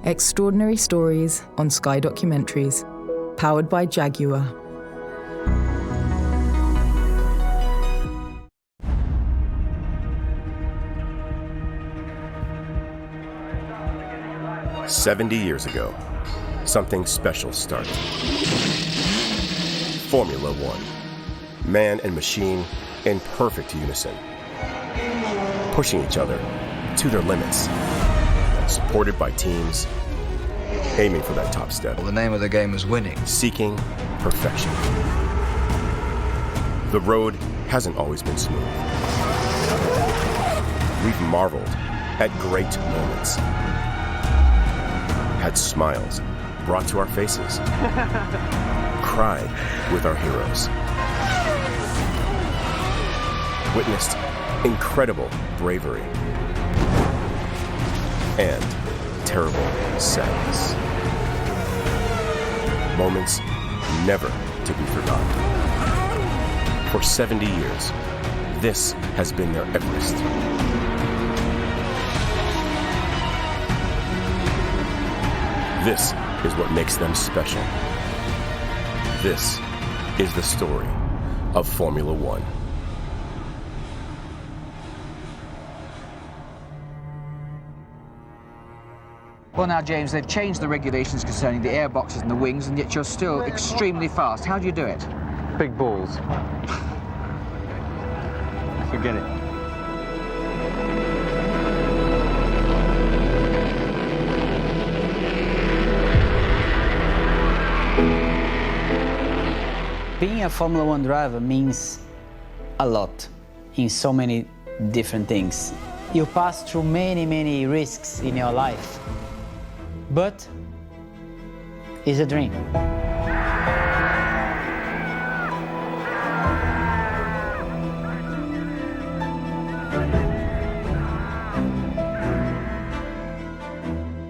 Extraordinary stories on Sky Documentaries, powered by Jaguar. "70 years ago, something special started. Formula One. Man and machine in perfect unison. Pushing each other to their limits. Supported by teams, aiming for that top step. Well, the name of the game is winning. Seeking perfection. The road hasn't always been smooth. We've marveled at great moments. Had smiles brought to our faces. Cried with our heroes. Witnessed incredible bravery and terrible sadness. Moments never to be forgotten. For 70 years, this has been their Everest. This is what makes them special. This is the story of Formula One. Well now, James, they've changed the regulations concerning the airboxes and the wings, and yet you're still extremely fast. How do you do it? Big balls. Forget it. Being a Formula One driver means a lot in so many different things. You pass through many risks in your life, but it's a dream.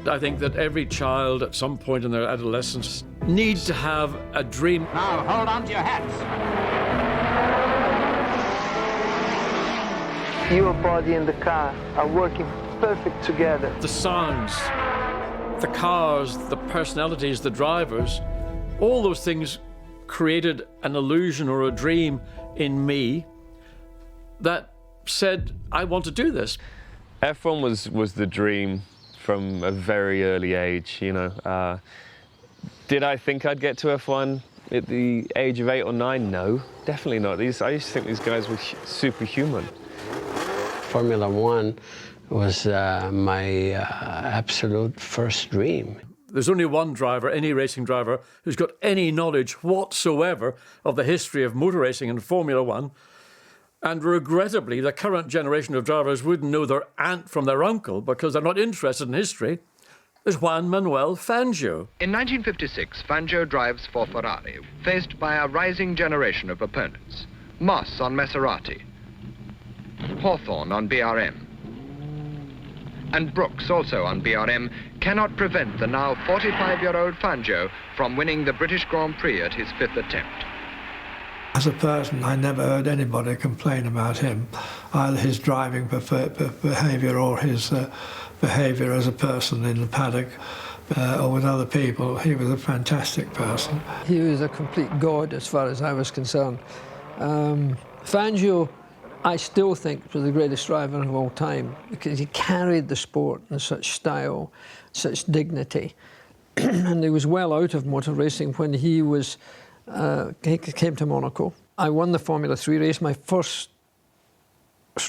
I think that every child at some point in their adolescence needs to have a dream. Now, hold on to your hats. Your body and the car are working perfect together. The sounds, the cars, the personalities, the drivers, all those things created an illusion or a dream in me that said, I want to do this. F1 was the dream from a very early age, you know. Did I think I'd get to F1 at the age of 8 or 9? No, definitely not. I used to think these guys were superhuman. Formula One was my absolute first dream. There's only one driver, any racing driver, who's got any knowledge whatsoever of the history of motor racing and Formula One. And regrettably, the current generation of drivers wouldn't know their aunt from their uncle because they're not interested in history. There's Juan Manuel Fangio. In 1956, Fangio drives for Ferrari, faced by a rising generation of opponents. Moss on Maserati, Hawthorne on BRM, and Brooks, also on BRM, cannot prevent the now 45-year-old Fangio from winning the British Grand Prix at his 5th attempt. As a person, I never heard anybody complain about him, either his driving behaviour or his behaviour as a person in the paddock or with other people. He was a fantastic person. He was a complete god as far as I was concerned. Fangio, I still think, was the greatest driver of all time because he carried the sport in such style, such dignity. And he was well out of motor racing when he was he came to Monaco. I won the Formula 3 race, my first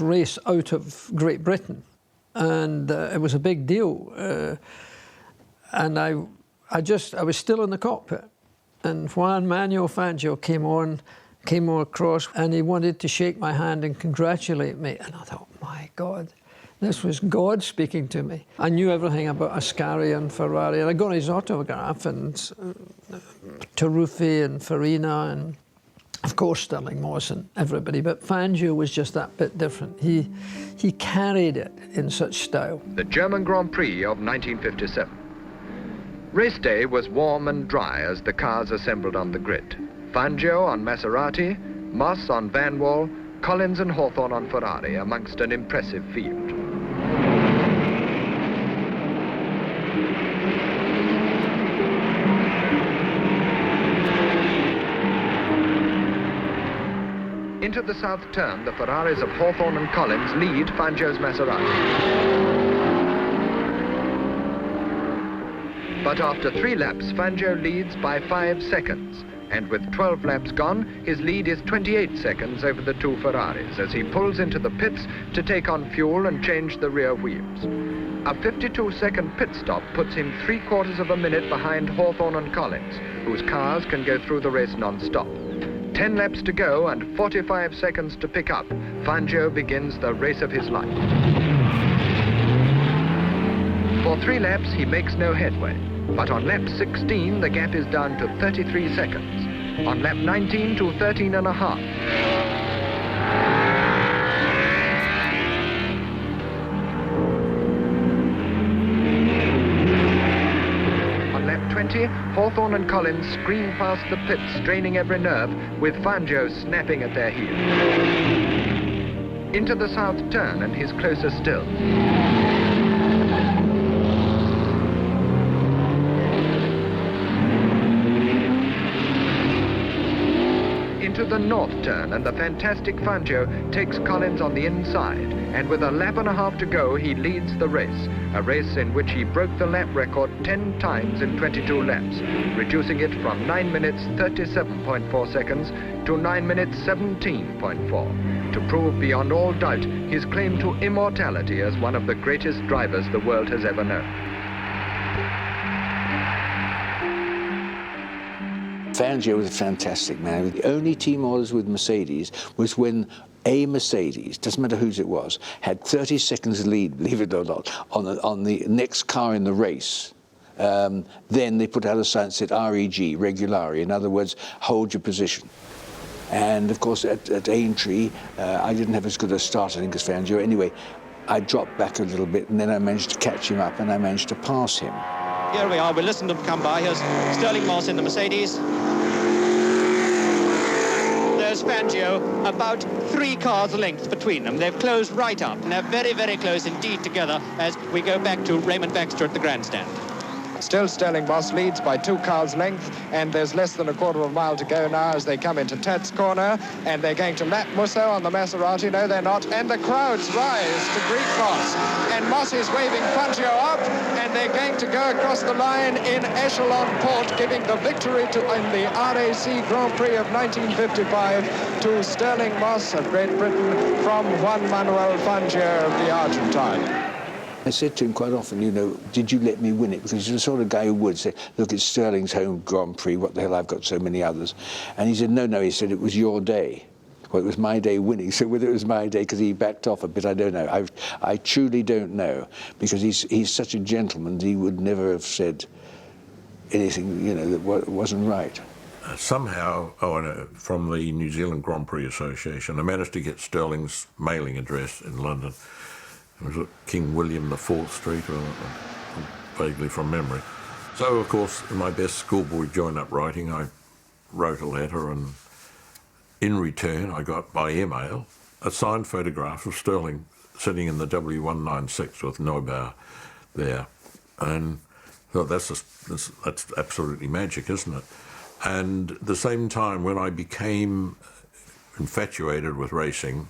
race out of Great Britain, and it was a big deal. And I was still in the cockpit, and Juan Manuel Fangio came across, and he wanted to shake my hand and congratulate me. And I thought, my God, this was God speaking to me. I knew everything about Ascari and Ferrari, and I got his autograph, and Taruffi and Farina, and of course Stirling Moss and everybody. But Fangio was just that bit different. He carried it in such style. The German Grand Prix of 1957. Race day was warm and dry as the cars assembled on the grid. Fangio on Maserati, Moss on Van Wall, Collins and Hawthorne on Ferrari amongst an impressive field. Into the south turn, the Ferraris of Hawthorne and Collins lead Fangio's Maserati. But after 3 laps, Fangio leads by 5 seconds. And with 12 laps gone, his lead is 28 seconds over the 2 Ferraris as he pulls into the pits to take on fuel and change the rear wheels. A 52-second pit stop puts him 3/4 of a minute behind Hawthorne and Collins, whose cars can go through the race non-stop. 10 laps to go and 45 seconds to pick up. Fangio begins the race of his life. For 3 laps, he makes no headway. But on lap 16, the gap is down to 33 seconds. On lap 19 to 13.5. On lap 20, Hawthorne and Collins scream past the pits, straining every nerve, with Fangio snapping at their heels. Into the south turn, and he's closer still. Into the north turn, and the fantastic Fangio takes Collins on the inside, and with a lap and a half to go, he leads the race, a race in which he broke the lap record 10 times in 22 laps, reducing it from 9 minutes 37.4 seconds to 9 minutes 17.4, to prove beyond all doubt his claim to immortality as one of the greatest drivers the world has ever known. Fangio was a fantastic man. The only team orders with Mercedes was when a Mercedes, doesn't matter whose it was, had 30 seconds lead, believe it or not, on the next car in the race. Then they put out a sign that said REG, regulari, in other words, hold your position. And of course at Aintree, I didn't have as good a start, I think, as Fangio. Anyway, I dropped back a little bit, and then I managed to catch him up, and I managed to pass him. Here we are, we'll listen to them come by. Here's Sterling Moss in the Mercedes. There's Fangio, about 3 cars length between them. They've closed right up, and they're very, very close indeed together as we go back to Raymond Baxter at the grandstand. Still Sterling Moss leads by 2 cars length, and there's less than a 1/4 mile to go now as they come into Tad's corner, and they're going to lap Musso on the Maserati. No, they're not, and the crowds rise to greet Moss, and Moss is waving Fangio up, and they're going to go across the line in echelon port, giving the victory in the RAC Grand Prix of 1955 to Sterling Moss of Great Britain from Juan Manuel Fangio of the Argentine. I said to him quite often, you know, did you let me win it? Because he's the sort of guy who would say, look, it's Sterling's home Grand Prix, what the hell, I've got so many others. And he said, no, he said, it was your day. Well, it was my day winning, so whether it was my day because he backed off a bit, I don't know. I truly don't know, because he's such a gentleman, he would never have said anything, you know, that wasn't right. Somehow, from the New Zealand Grand Prix Association, I managed to get Sterling's mailing address in London. It was at King William IV Street, vaguely from memory. So, of course, in my best schoolboy join-up writing, I wrote a letter, and in return I got by email a signed photograph of Sterling sitting in the W196 with Neubauer there. And I thought, that's absolutely magic, isn't it? And at the same time, when I became infatuated with racing,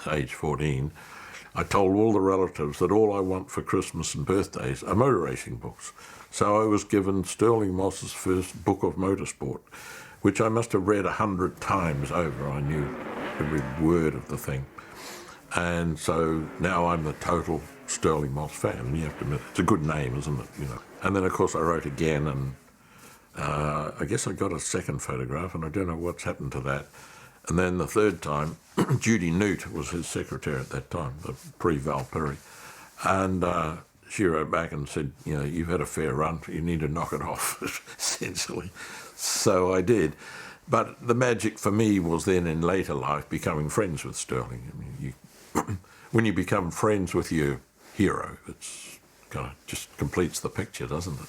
age 14, I told all the relatives that all I want for Christmas and birthdays are motor racing books. So I was given Sterling Moss's first book of motorsport, which I must have read 100 times over. I knew every word of the thing. And so now I'm the total Sterling Moss fan. You have to admit, it's a good name, isn't it? You know. And then, of course, I wrote again, and I guess I got a second photograph, and I don't know what's happened to that. And then the third time, Judy Newt was his secretary at that time, pre-Val Perry. And she wrote back and said, you know, you've had a fair run, you need to knock it off, essentially. So I did. But the magic for me was then in later life becoming friends with Sterling. I mean, when you become friends with your hero, it's kind of just completes the picture, doesn't it?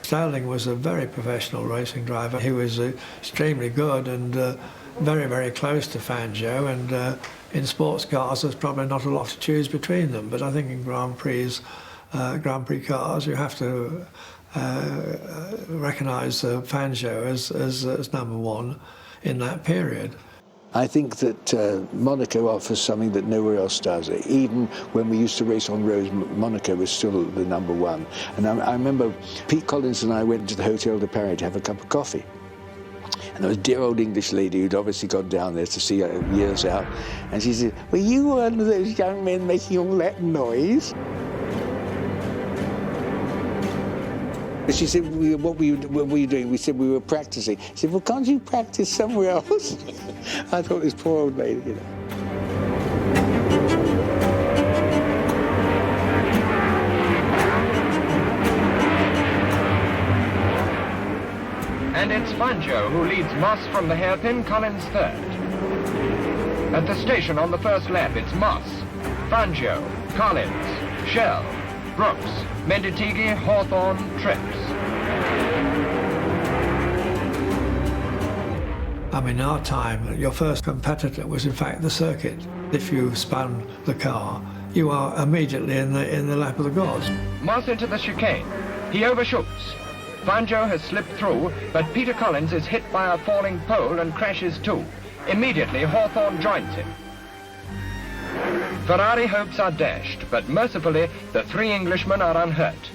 Sterling was a very professional racing driver. He was extremely good and very, very close to Fangio, and in sports cars there's probably not a lot to choose between them, but I think in Grand Prix cars you have to recognise Fangio as number one in that period. I think that Monaco offers something that nowhere else does. Even when we used to race on roads, Monaco was still the number one. And I remember Pete Collins and I went to the Hotel de Paris to have a cup of coffee. And there was a dear old English lady who'd obviously gone down there to see years out. And she said, "Were you one of those young men making all that noise?" She said, what were you doing? We said, we were practicing. She said, well, can't you practice somewhere else? I thought this poor old lady, you know. And it's Fangio who leads Moss from the hairpin, Collins third. At the station on the first lap, it's Moss, Fangio, Collins, Shell, Brooks, Menditighi, Hawthorne, Trips. I mean, in our time, your first competitor was in fact the circuit. If you spun the car, you are immediately in the lap of the gods. Moss into the chicane. He overshoots. Fangio has slipped through, but Peter Collins is hit by a falling pole and crashes too. Immediately, Hawthorne joins him. Ferrari hopes are dashed, but mercifully, the three Englishmen are unhurt.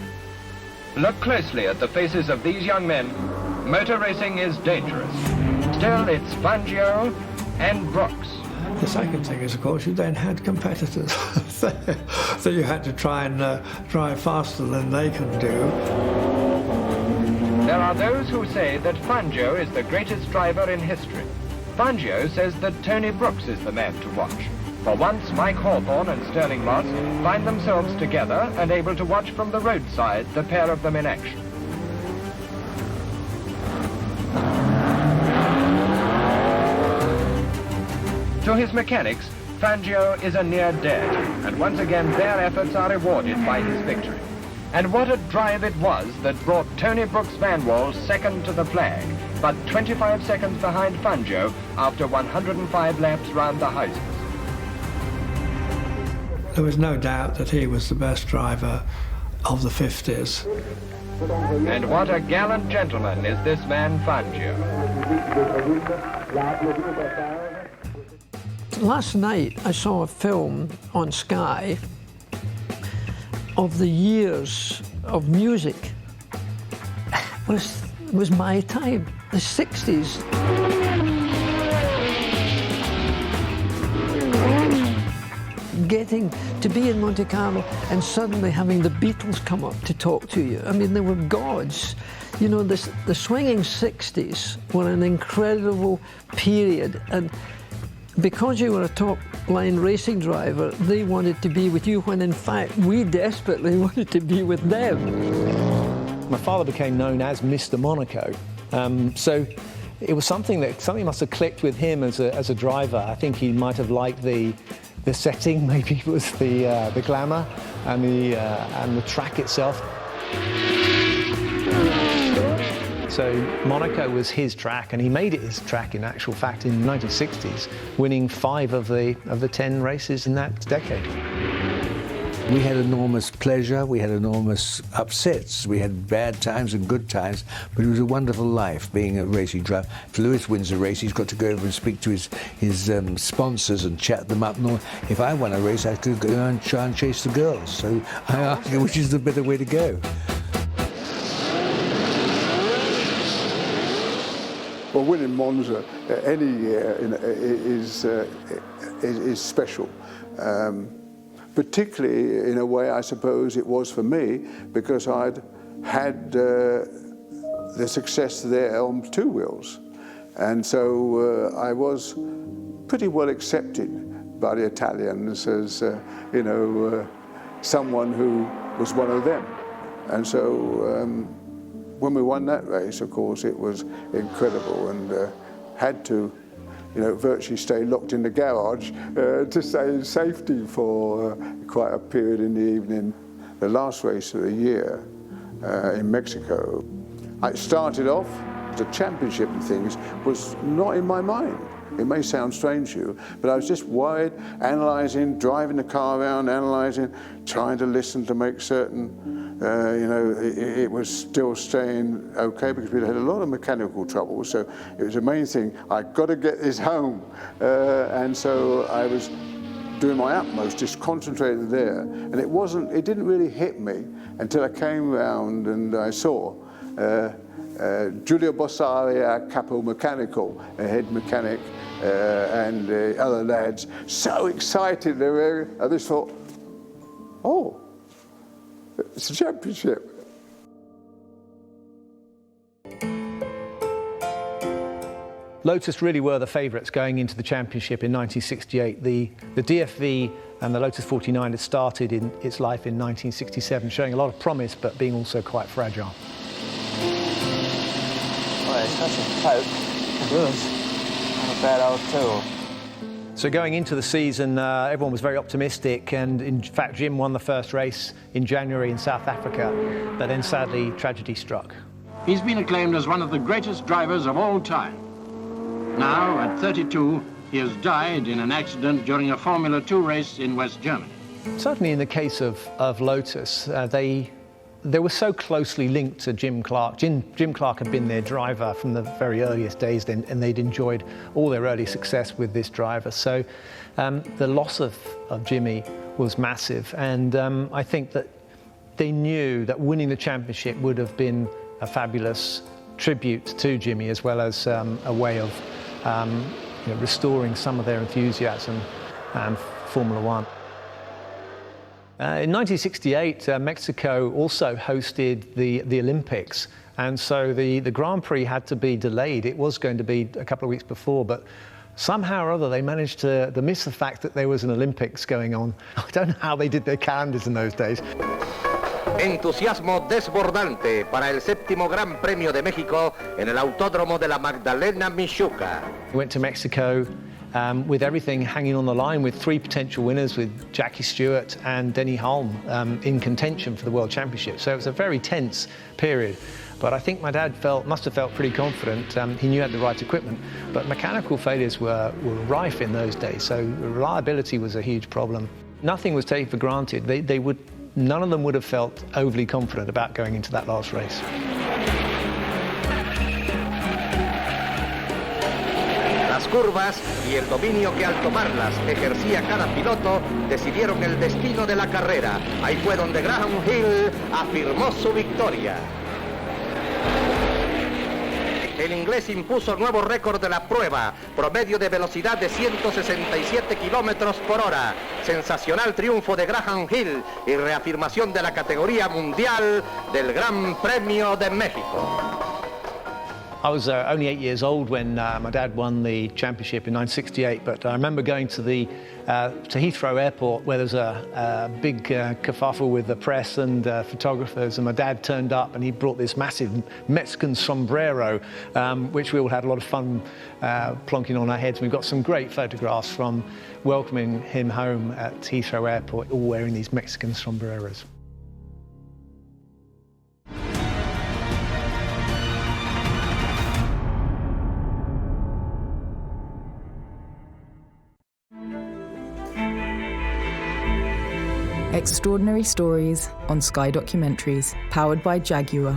Look closely at the faces of these young men. Motor racing is dangerous. Still, it's Fangio and Brooks. The second thing is, of course, you then had competitors that you had to try and drive faster than they can do. There are those who say that Fangio is the greatest driver in history. Fangio says that Tony Brooks is the man to watch. For once, Mike Hawthorne and Sterling Moss find themselves together and able to watch from the roadside the pair of them in action. To his mechanics, Fangio is a near dead, and once again their efforts are rewarded by his victory. And what a drive it was that brought Tony Brooks Vanwall second to the flag, but 25 seconds behind Fangio after 105 laps round the houses. There was no doubt that he was the best driver of the 50s. And what a gallant gentleman is this man Fangio. Last night I saw a film on Sky of the years of music. It was my time, the 60s. Getting to be in Monte Carlo and suddenly having the Beatles come up to talk to you. I mean, they were gods. You know, the swinging 60s were an incredible period, and because you were a top-line racing driver, they wanted to be with you when, in fact, we desperately wanted to be with them. My father became known as Mr. Monaco, so it was something must have clicked with him as a driver. I think he might have liked the setting, maybe it was the glamour and the track itself. So Monaco was his track, and he made it his track in actual fact in the 1960s, winning 5 of the 10 races in that decade. We had enormous pleasure, we had enormous upsets, we had bad times and good times, but it was a wonderful life being a racing driver. If Lewis wins a race, he's got to go over and speak to his sponsors and chat them up. And if I won a race, I could go and try and chase the girls. So I argue which is the better way to go. Well, winning Monza any year is special. Particularly in a way, I suppose it was for me, because I'd had the success there on 2 wheels. And so I was pretty well accepted by the Italians as, someone who was one of them. And so when we won that race, of course, it was incredible, and had to virtually stay locked in the garage to stay in safety for quite a period in the evening. The last race of the year in Mexico, I started off, the championship and things was not in my mind. It may sound strange to you, but I was just worried, analysing, driving the car around, analysing, trying to listen to make certain, it was still staying okay, because we'd had a lot of mechanical trouble. So it was the main thing. I've got to get this home, and so I was doing my utmost, just concentrated there. And it didn't really hit me until I came round and I saw Giulio Bossari, Capo Meccanico, a head mechanic, and other lads, so excited. I just thought, oh, it's a championship. Lotus really were the favourites going into the championship in 1968. The DFV and the Lotus 49 had started in its life in 1967, showing a lot of promise, but being also quite fragile. Well, it's such a poke. Good. Not a bad old tool. So going into the season, everyone was very optimistic, and in fact Jim won the first race in January in South Africa, but then sadly tragedy struck. He's been acclaimed as one of the greatest drivers of all time. Now, at 32, he has died in an accident during a Formula 2 race in West Germany. Certainly in the case of Lotus, they were so closely linked to Jim Clark. Jim Clark had been their driver from the very earliest days, and they'd enjoyed all their early success with this driver. So the loss of Jimmy was massive, and I think that they knew that winning the championship would have been a fabulous tribute to Jimmy, as well as a way of restoring some of their enthusiasm for Formula One. In 1968, Mexico also hosted the Olympics, and so the Grand Prix had to be delayed. It was going to be a couple of weeks before, but somehow or other they managed to miss the fact that there was an Olympics going on. I don't know how they did their calendars in those days. Entusiasmo desbordante para el 7º Gran Premio de México en el Autódromo de la Magdalena Michuca. We went to Mexico with everything hanging on the line, with 3 potential winners, with Jackie Stewart and Denny Hulme in contention for the World Championship. So it was a very tense period. But I think my dad must have felt pretty confident. He knew he had the right equipment, but mechanical failures were rife in those days, so reliability was a huge problem. Nothing was taken for granted. None of them would have felt overly confident about going into that last race. Las curvas y el dominio que al tomarlas ejercía cada piloto decidieron el destino de la carrera. Ahí fue donde Graham Hill afirmó su victoria. El inglés impuso nuevo récord de la prueba, promedio de velocidad de 167 kilómetros por hora. Sensacional triunfo de Graham Hill y reafirmación de la categoría mundial del Gran Premio de México. I was only 8 years old when my dad won the championship in 1968, but I remember going to Heathrow Airport, where there was a big kerfuffle with the press and photographers, and my dad turned up and he brought this massive Mexican sombrero, which we all had a lot of fun plonking on our heads. We've got some great photographs from welcoming him home at Heathrow Airport, all wearing these Mexican sombreros. Extraordinary stories on Sky Documentaries, powered by Jaguar.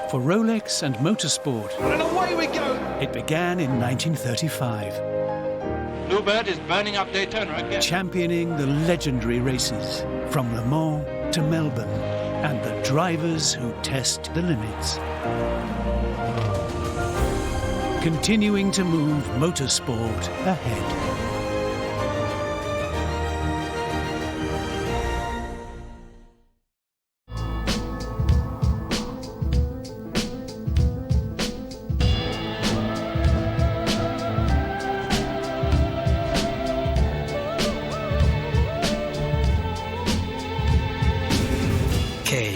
For Rolex and motorsport, And away we go! it began in 1935, Bluebird is burning up Daytona again. championing the legendary races from Le Mans to Melbourne, and the drivers who test the limits. Continuing to move motorsport ahead. K,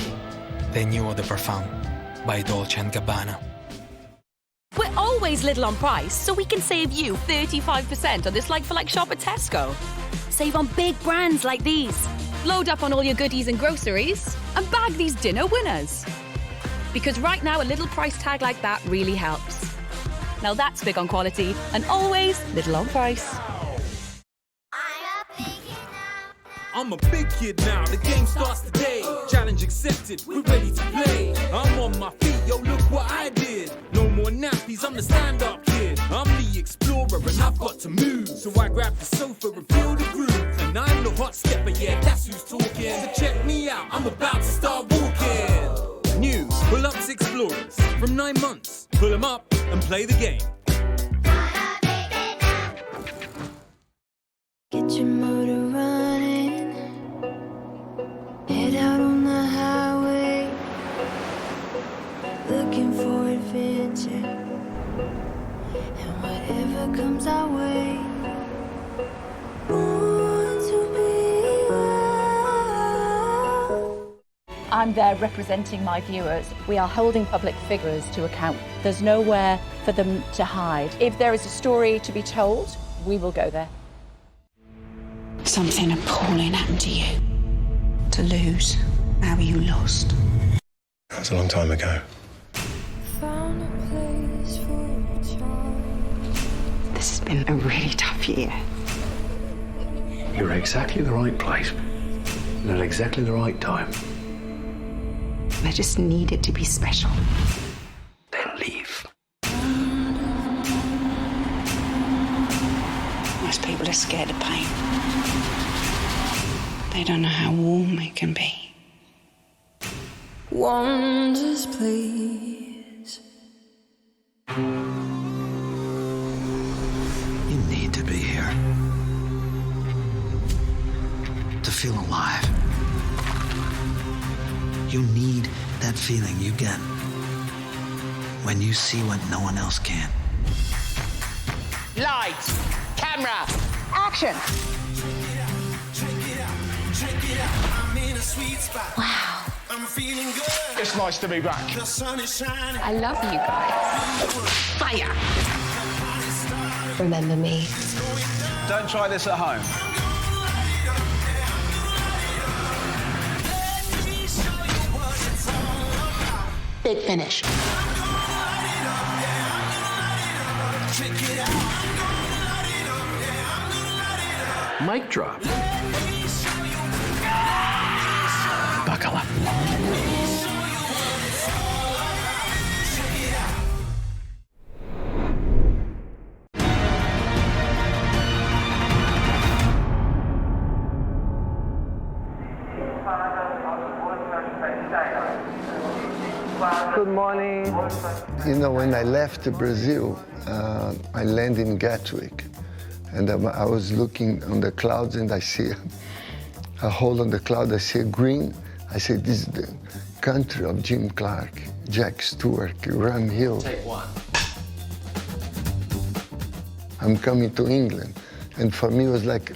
the new eau de parfum by Dolce & Gabbana. We're always little on price, so we can save you 35% on this like-for-like shop at Tesco. Save on big brands like these. Load up on all your goodies and groceries and bag these dinner winners. Because right now, a little price tag like that really helps. Now that's big on quality and always little on price. I'm a big kid now, the game starts today. Challenge accepted, we're ready to play. I'm on my feet, yo, look what I did. No more nappies, I'm the stand-up kid. I'm the explorer and I've got to move. So I grab the sofa and feel the groove. And I'm the hot stepper, yeah, that's who's talking. So check me out, I'm about to start walking. New, pull-ups explorers, from 9 months. Pull them up and play the game. Get your motor running, head out on the highway, looking for adventure, and whatever comes our way. Born to be wild. I'm there representing my viewers. We are holding public figures to account. There's nowhere for them to hide. If there is a story to be told, we will go there. Something appalling happened to you. To lose how you lost. That was a long time ago. Found a place for a child. This has been a really tough year. You're exactly the right place. And at exactly the right time. I just need it to be special. Then leave. Most people are scared of pain. They don't know how warm it can be. Wonders, please. You need to be here. To feel alive. You need that feeling you get when you see what no one else can. Lights, camera, action! Wow. It's nice to be back. I love you guys. Fire! Remember me. Don't try this at home. Big finish. Mic drop. Buckle up. Good morning. You know, when I left Brazil, I landed in Gatwick. And I was looking on the clouds and I see a hole on the cloud. I see a green. I said, this is the country of Jim Clark, Jack Stewart, Graham Hill. Take one. I'm coming to England. And for me, it was like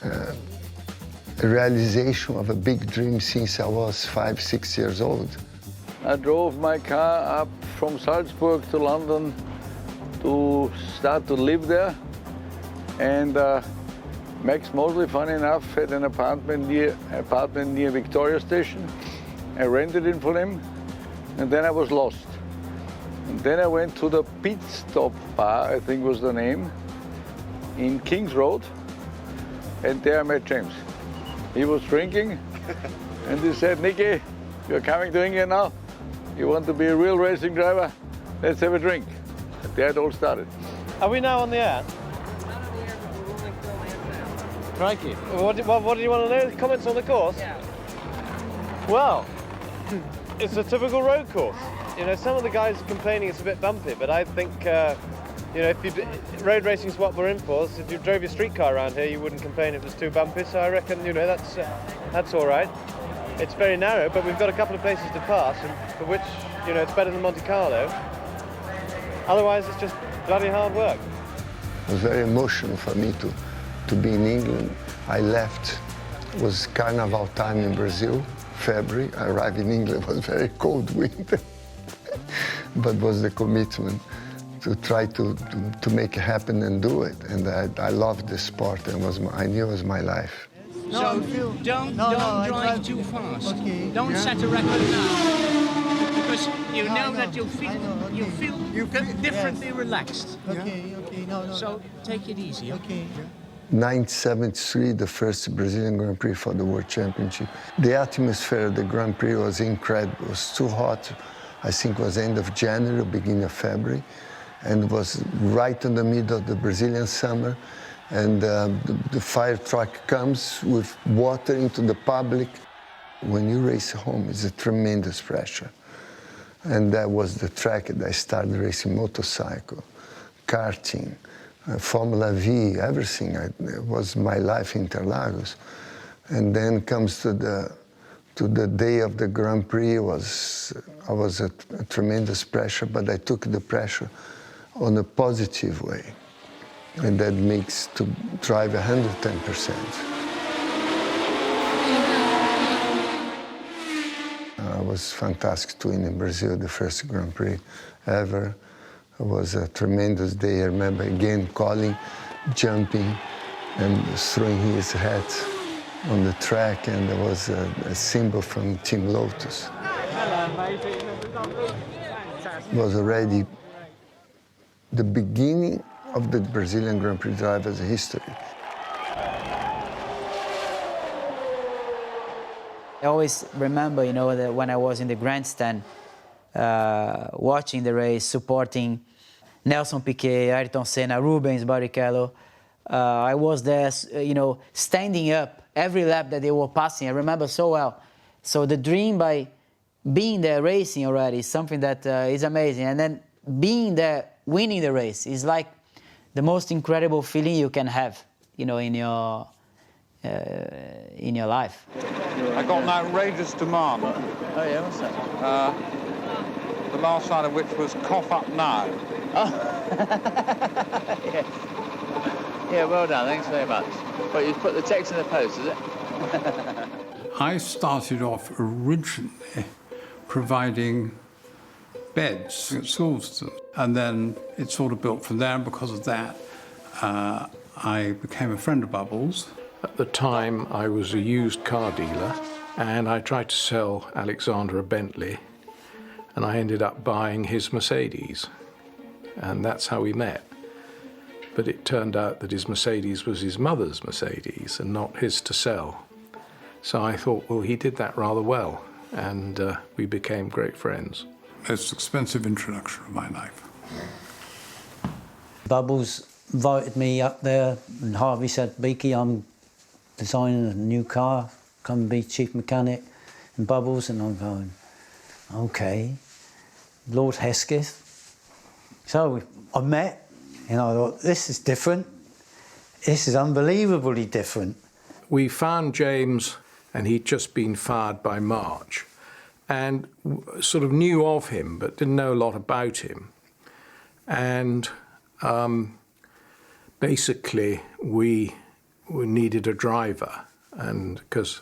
a realization of a big dream since I was 5, 6 years old. I drove my car up from Salzburg to London to start to live there. And Max Mosley, funny enough, had an apartment near Victoria Station. I rented it for him, and then I was lost. And then I went to the Pit Stop Bar, I think was the name, in King's Road, and there I met James. He was drinking, and he said, Nicky, you're coming to England now? You want to be a real racing driver? Let's have a drink. And there it all started. Are we now on the air? Crikey. What do you want to know? Comments on the course? Yeah. Well, it's a typical road course. You know, some of the guys are complaining it's a bit bumpy, but I think, you know, road racing's what we're in for. So if you drove your street car around here, you wouldn't complain if it was too bumpy. So I reckon, you know, that's all right. It's very narrow, but we've got a couple of places to pass, and for which, you know, it's better than Monte Carlo. Otherwise, it's just bloody hard work. It was very emotional for me to be in England. I left, it was carnival time in Brazil, February. I arrived in England, it was very cold winter. But was the commitment to try to make it happen and do it. And I loved the sport, and I knew it was my life. So don't drive too fast. Don't set a record now, because you know that you'll feel differently relaxed. Okay, no. So take it easy. Okay. 1973, the first Brazilian Grand Prix for the World Championship. The atmosphere of the Grand Prix was incredible. It was too hot. I think it was end of January, beginning of February, and it was right in the middle of the Brazilian summer. And the fire truck comes with water into the public. When you race home, it's a tremendous pressure. And that was the track that I started racing motorcycle, karting, Formula V, everything. It was my life in Interlagos. And then comes to the day of the Grand Prix. I was a tremendous pressure, but I took the pressure on a positive way. And that makes to drive 110%. It was fantastic to win in Brazil, the first Grand Prix ever. It was a tremendous day. I remember again calling, jumping, and throwing his hat on the track, and there was a symbol from Team Lotus. Hello, mate. It was already the beginning of the Brazilian Grand Prix drivers' history. I always remember, you know, that when I was in the grandstand, watching the race, supporting Nelson Piquet, Ayrton Senna, Rubens Barrichello. I was there, you know, standing up every lap that they were passing. I remember so well. So the dream by being there racing already is something that is amazing. And then being there, winning the race is like the most incredible feeling you can have, you know, in your life. I got an outrageous demand. Oh yeah, what's that? The last line of which was "cough up now." Oh. Yeah, well done. Thanks very much. But you put the text in the post, is it? I started off originally providing beds at Silverstone, and then it sort of built from there. And because of that, I became a friend of Bubbles. At the time, I was a used car dealer, and I tried to sell Alexander a Bentley, and I ended up buying his Mercedes, and that's how we met. But it turned out that his Mercedes was his mother's Mercedes and not his to sell. So I thought, well, he did that rather well, and we became great friends. Most expensive introduction of my life. Bubbles invited me up there, and Harvey said, Beaky, I'm designing a new car, come and be chief mechanic in Bubbles, and I'm going, okay. Lord Hesketh. So I met, and I thought, this is different. This is unbelievably different. We found James, and he'd just been fired by March, and sort of knew of him, but didn't know a lot about him. And basically, we needed a driver, and because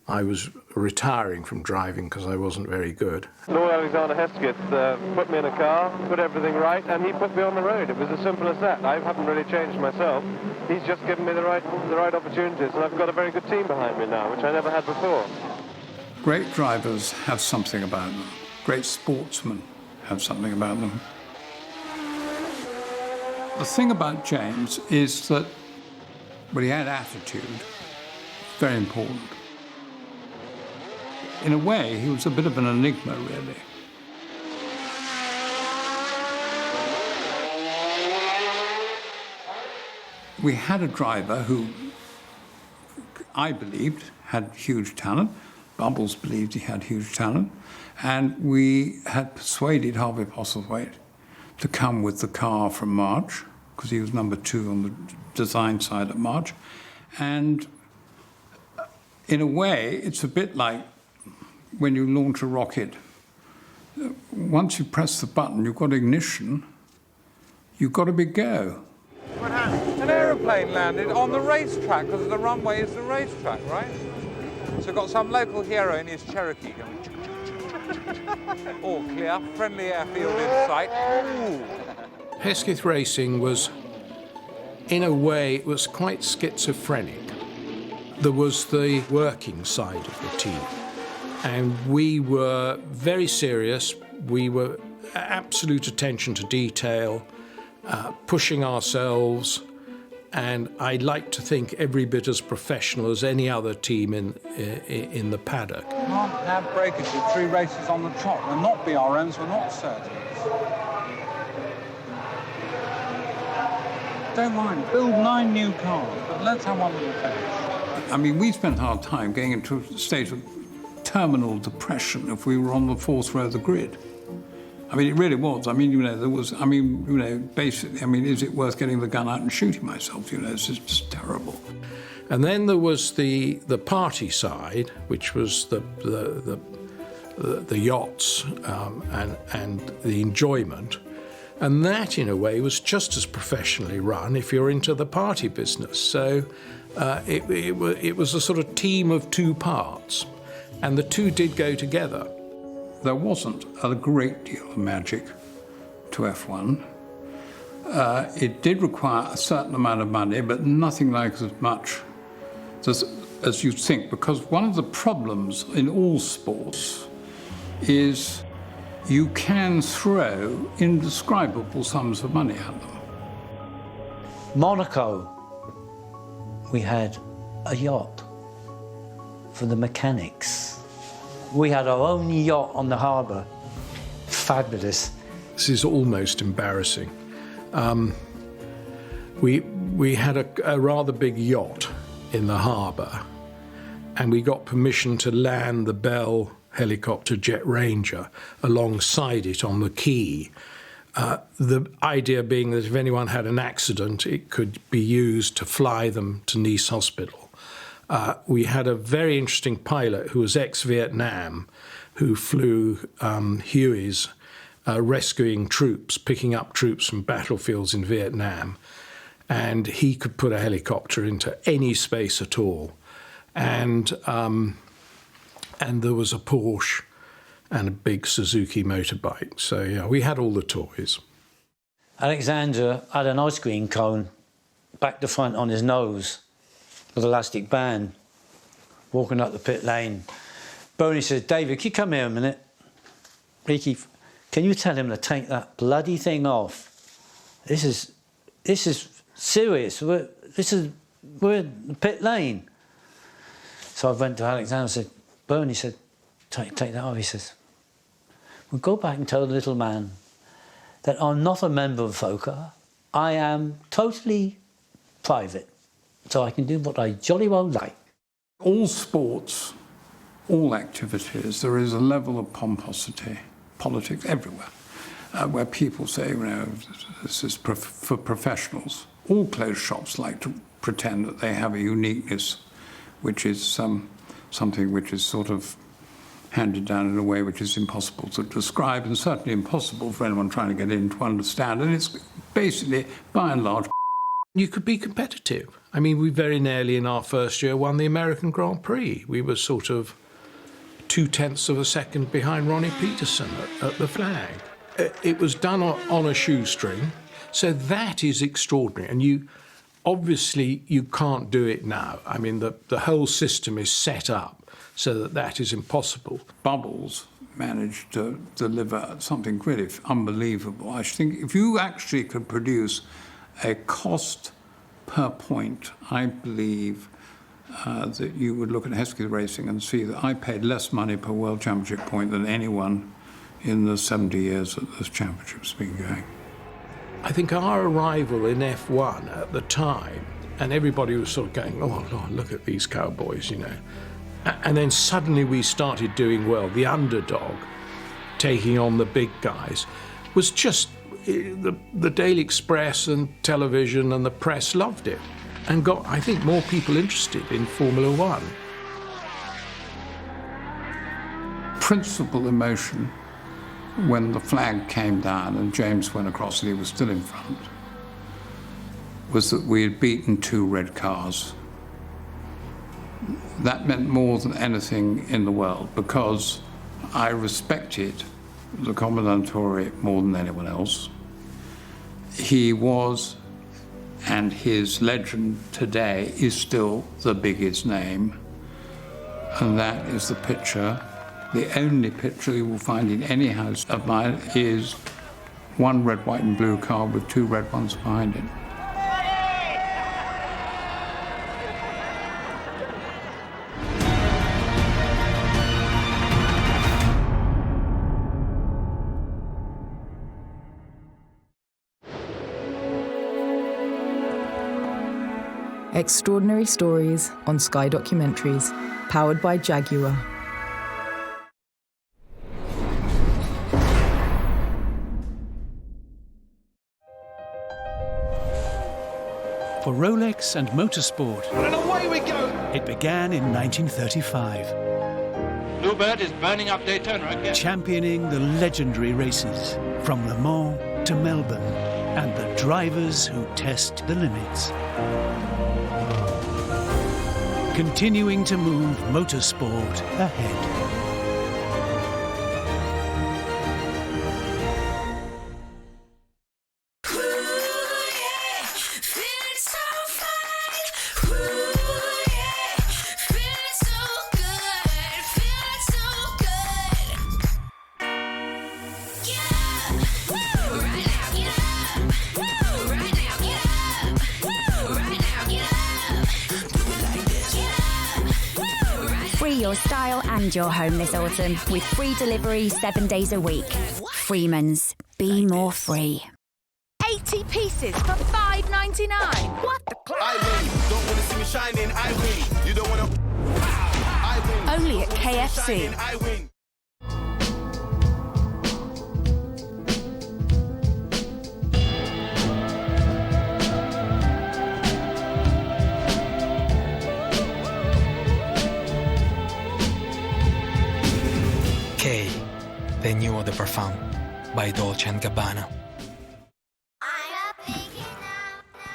I was retiring from driving because I wasn't very good. Lord Alexander Hesketh put me in a car, put everything right, and he put me on the road. It was as simple as that. I haven't really changed myself. He's just given me the right opportunities, and I've got a very good team behind me now, which I never had before. Great drivers have something about them. Great sportsmen have something about them. The thing about James is that, well, he had attitude, very important. In a way, he was a bit of an enigma, really. We had a driver who I believed had huge talent. Bubbles believed he had huge talent. And we had persuaded Harvey Postlethwaite to come with the car from March, because he was number 2 on the design side at March. And in a way, it's a bit like when you launch a rocket. Once you press the button, you've got ignition, you've got a big go. An aeroplane landed on the racetrack, because the runway is the racetrack, right? So got some local hero in his Cherokee going, all clear, friendly airfield in sight. Ooh. Hesketh Racing was, in a way, it was quite schizophrenic. There was the working side of the team, and we were very serious. We were absolute attention to detail, pushing ourselves, and I like to think every bit as professional as any other team in the paddock. We can't have breakage with 3 races on the trot. We're not BRMs, we're not certain. Don't mind, build 9 new cars, but let's have one little finish. I mean, we spent our time getting into a state of terminal depression if we were on the 4th row of the grid. I mean, it really was. I mean, you know, there was, I mean, you know, basically, I mean, is it worth getting the gun out and shooting myself? You know, it's just terrible. And then there was the party side, which was the yachts and the enjoyment. And that, in a way, was just as professionally run if you're into the party business. So it was a sort of team of 2 parts, and the 2 did go together. There wasn't a great deal of magic to F1. It did require a certain amount of money, but nothing like as much as you think, because one of the problems in all sports is you can throw indescribable sums of money at them. Monaco, we had a yacht for the mechanics. We had our own yacht on the harbour. Fabulous. This is almost embarrassing. We had a rather big yacht in the harbour, and we got permission to land the Bell helicopter Jet Ranger alongside it on the quay. The idea being that if anyone had an accident, it could be used to fly them to Nice Hospital. We had a very interesting pilot who was ex-Vietnam, who flew Hueys, rescuing troops, picking up troops from battlefields in Vietnam. And he could put a helicopter into any space at all. And there was a Porsche and a big Suzuki motorbike. So, yeah, we had all the toys. Alexander had an ice cream cone back to front on his nose with an elastic band, walking up the pit lane. Bernie says, David, can you come here a minute? Ricky, can you tell him to take that bloody thing off? This is serious. We're in the pit lane. So I went to Alexander and said, Bernie said, take that off. He says, well, go back and tell the little man that I'm not a member of FOCA. I am totally private, so I can do what I jolly well like. All sports, all activities, there is a level of pomposity, politics everywhere, where people say, you know, this is for professionals. All closed shops like to pretend that they have a uniqueness, which is something which is sort of handed down in a way which is impossible to describe, and certainly impossible for anyone trying to get in to understand. And it's basically, by and large, you could be competitive. I mean, we very nearly in our first year won the American Grand Prix. We were sort of 0.2 of a second behind Ronnie Peterson at the flag. It was done on a shoestring, so that is extraordinary. And obviously you can't do it now. I mean, the whole system is set up so that is impossible. Bubbles managed to deliver something really unbelievable. I think if you actually could produce a cost per point, I believe that you would look at Hesketh Racing and see that I paid less money per World Championship point than anyone in the 70 years that this championship's been going. I think our arrival in F1 at the time, and everybody was sort of going, oh, Lord, look at these cowboys, you know. And then suddenly we started doing well. The underdog, taking on the big guys, was just, the Daily Express and television and the press loved it and got, I think, more people interested in Formula One. Principal emotion when the flag came down and James went across and he was still in front was that we had beaten 2 red cars. That meant more than anything in the world because I respected the Comandantore more than anyone else. He was And his legend today is still the biggest name. And that is the picture. The only picture you will find in any house of mine is one red, white and blue car with two red ones behind it. Extraordinary Stories on Sky Documentaries, powered by Jaguar. For Rolex and motorsport, And away we go! it began in 1935, Bluebird is burning up Daytona again. championing the legendary races from Le Mans to Melbourne and the drivers who test the limits. Continuing to move motorsport ahead. Free your style and your home this autumn with free delivery 7 days a week. Freeman's. Be more free. 80 pieces for $5.99. What the I win. Don't want to see me shining. I win. You don't want to. I win. Only at KFC. I win. K, the new eau de parfum by Dolce & Gabbana.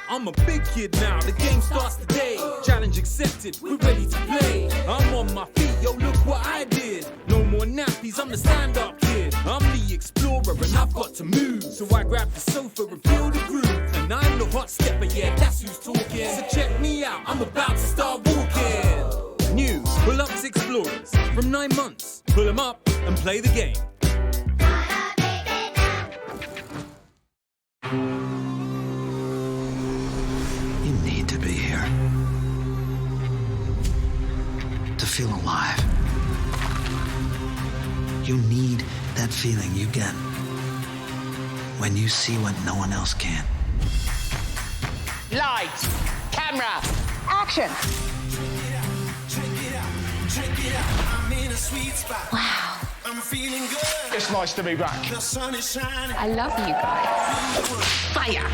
I'm a big kid now, the game starts today. Challenge accepted, we're ready to play. I'm on my feet, yo, look what I did. No more nappies, I'm the stand-up kid. I'm the explorer and I've got to move. So I grab the sofa and feel the groove. And I'm the hot stepper, yeah, that's who's talking. So check me out, I'm about to start walking. New, pull-ups explorers, from 9 months. Pull them up and play the game. You need to be here to feel alive. You need that feeling you get when you see what no one else can. Lights, camera, action. Wow. I'm feeling good. It's nice to be back. The sun is shining. I love you guys. Fire.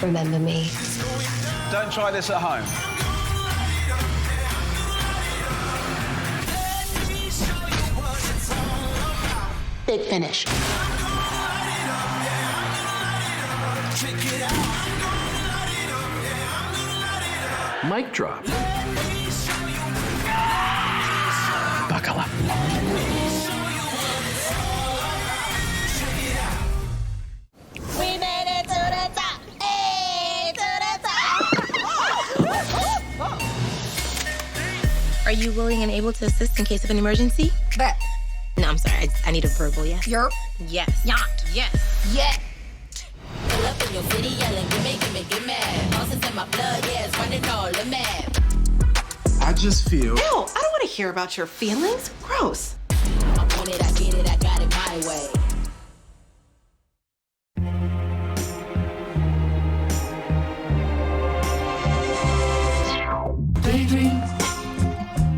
Remember me. Don't try this at home. Big finish. Mic drop. Buckle up. We made it to the top. Hey, to the top. Are you willing and able to assist in case of an emergency? Bet. No, I'm sorry. I need a verbal yes. Yerp. Yes. Yacht. Yes. Yeah. Pull up in your city yelling, give me. Bosses in my blood, yeah, it's running all the map. I just feel. Ew, I don't want to hear about your feelings. Gross. I want it, I get it, I got it my way. Daydream.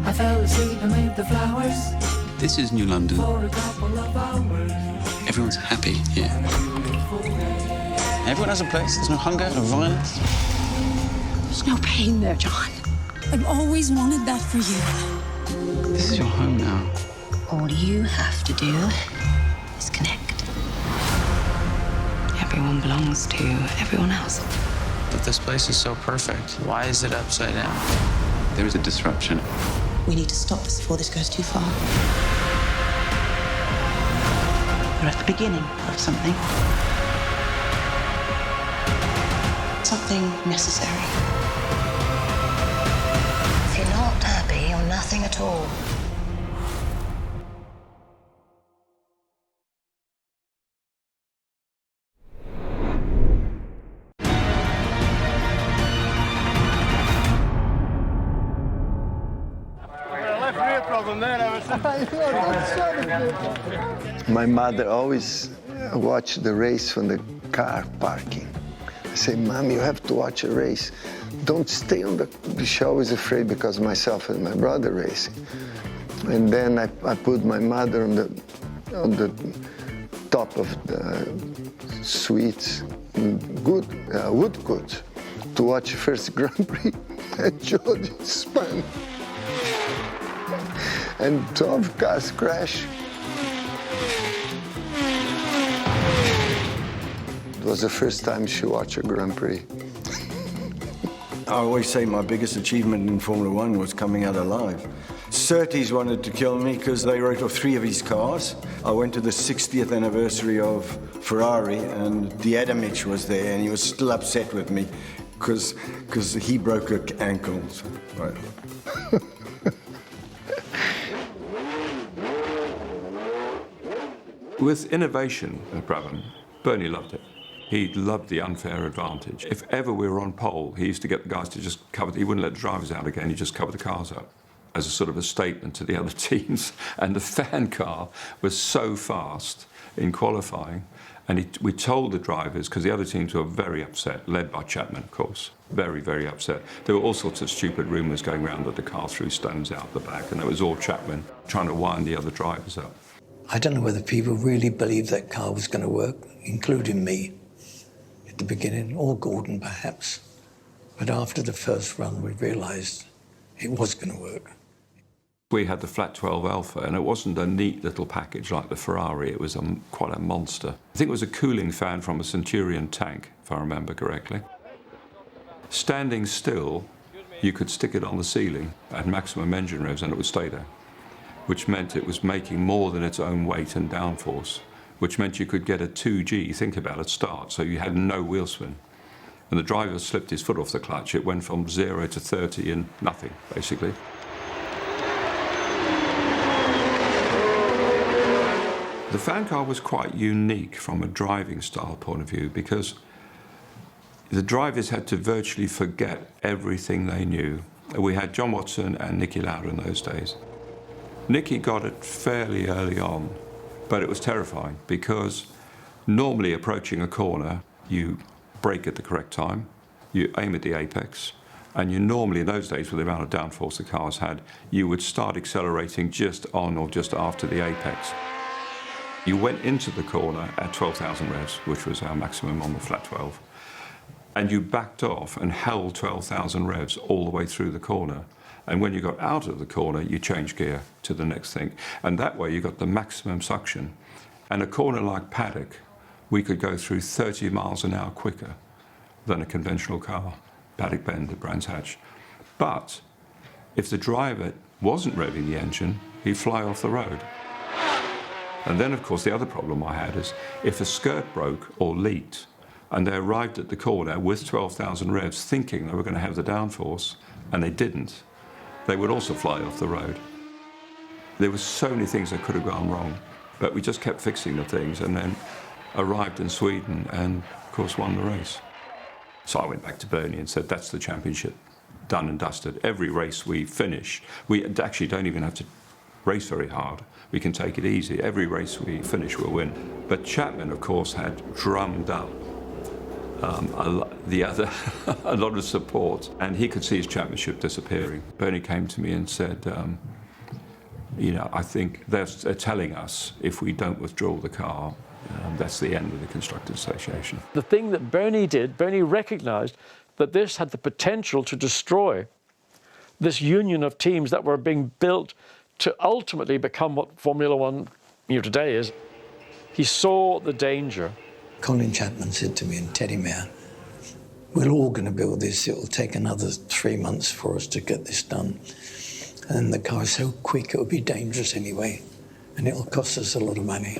I fell asleep amid the flowers. This is New London. For a couple of hours. Everyone's happy here. Everyone has a place. There's no hunger, no violence. There's no pain there, John. I've always wanted that for you. This is your home now. All you have to do is connect. Everyone belongs to everyone else. But this place is so perfect. Why is it upside down? There is a disruption. We need to stop this before this goes too far. We're at the beginning of something. something necessary. If you're not happy, you're nothing at all. My mother always watched the race from the car parking. I say, Mom, you have to watch a race. Don't stay on the... She always afraid because myself and my brother racing. And then I put my mother on the top of the suites, good woodcut, to watch first Grand Prix, and George spun. And 12 cars crash. It was the first time she watched a Grand Prix. I always say my biggest achievement in Formula One was coming out alive. Surtees wanted to kill me because they wrote off 3 of his cars. I went to the 60th anniversary of Ferrari and Diadamic was there and he was still upset with me because he broke her ankles. Right. With innovation at Brabham, Bernie loved it. He loved the unfair advantage. If ever we were on pole, he used to get the guys to just cover, he wouldn't let the drivers out again, he'd just cover the cars up as a sort of a statement to the other teams. And the fan car was so fast in qualifying, and we told the drivers, because the other teams were very upset, led by Chapman, of course, very, very upset. There were all sorts of stupid rumours going around that the car threw stones out the back, and it was all Chapman trying to wind the other drivers up. I don't know whether people really believed that car was going to work, including me at the beginning, or Gordon perhaps. But after the first run, we realised it was going to work. We had the Flat 12 Alpha, and it wasn't a neat little package like the Ferrari, it was quite a monster. I think it was a cooling fan from a Centurion tank, if I remember correctly. Standing still, you could stick it on the ceiling at maximum engine revs and it would stay there, which meant it was making more than its own weight and downforce, which meant you could get a 2G, think about it, start, so you had no wheel spin. And the driver slipped his foot off the clutch, it went from 0 to 30 in nothing, basically. The fan car was quite unique from a driving style point of view because the drivers had to virtually forget everything they knew. We had John Watson and Niki Lauda in those days. Niki got it fairly early on, but it was terrifying because normally approaching a corner, you brake at the correct time, you aim at the apex, and you normally, in those days, with the amount of downforce the cars had, you would start accelerating just on or just after the apex. You went into the corner at 12,000 revs, which was our maximum on the Flat 12, and you backed off and held 12,000 revs all the way through the corner. And when you got out of the corner, you changed gear to the next thing. And that way you got the maximum suction. And a corner like Paddock, we could go through 30 miles an hour quicker than a conventional car, Paddock Bend at Brands Hatch. But if the driver wasn't revving the engine, he'd fly off the road. And then, of course, the other problem I had is if a skirt broke or leaked and they arrived at the corner with 12,000 revs thinking they were going to have the downforce, and they didn't, they would also fly off the road. There were so many things that could have gone wrong, but we just kept fixing the things and then arrived in Sweden and, of course, won the race. So I went back to Bernie and said, that's the championship, done and dusted. Every race we finish, we actually don't even have to race very hard. We can take it easy. Every race we finish, we'll win. But Chapman, of course, had drummed up a lot of support, and he could see his championship disappearing. Bernie came to me and said, you know, I think they're telling us if we don't withdraw the car, that's the end of the Constructors Association. The thing that Bernie did, Bernie recognised that this had the potential to destroy this union of teams that were being built to ultimately become what Formula One today is. He saw the danger. Colin Chapman said to me and Teddy Mayer, we're all going to build this. It'll take another 3 months for us to get this done. And the car's so quick, it'll be dangerous anyway. And it'll cost us a lot of money.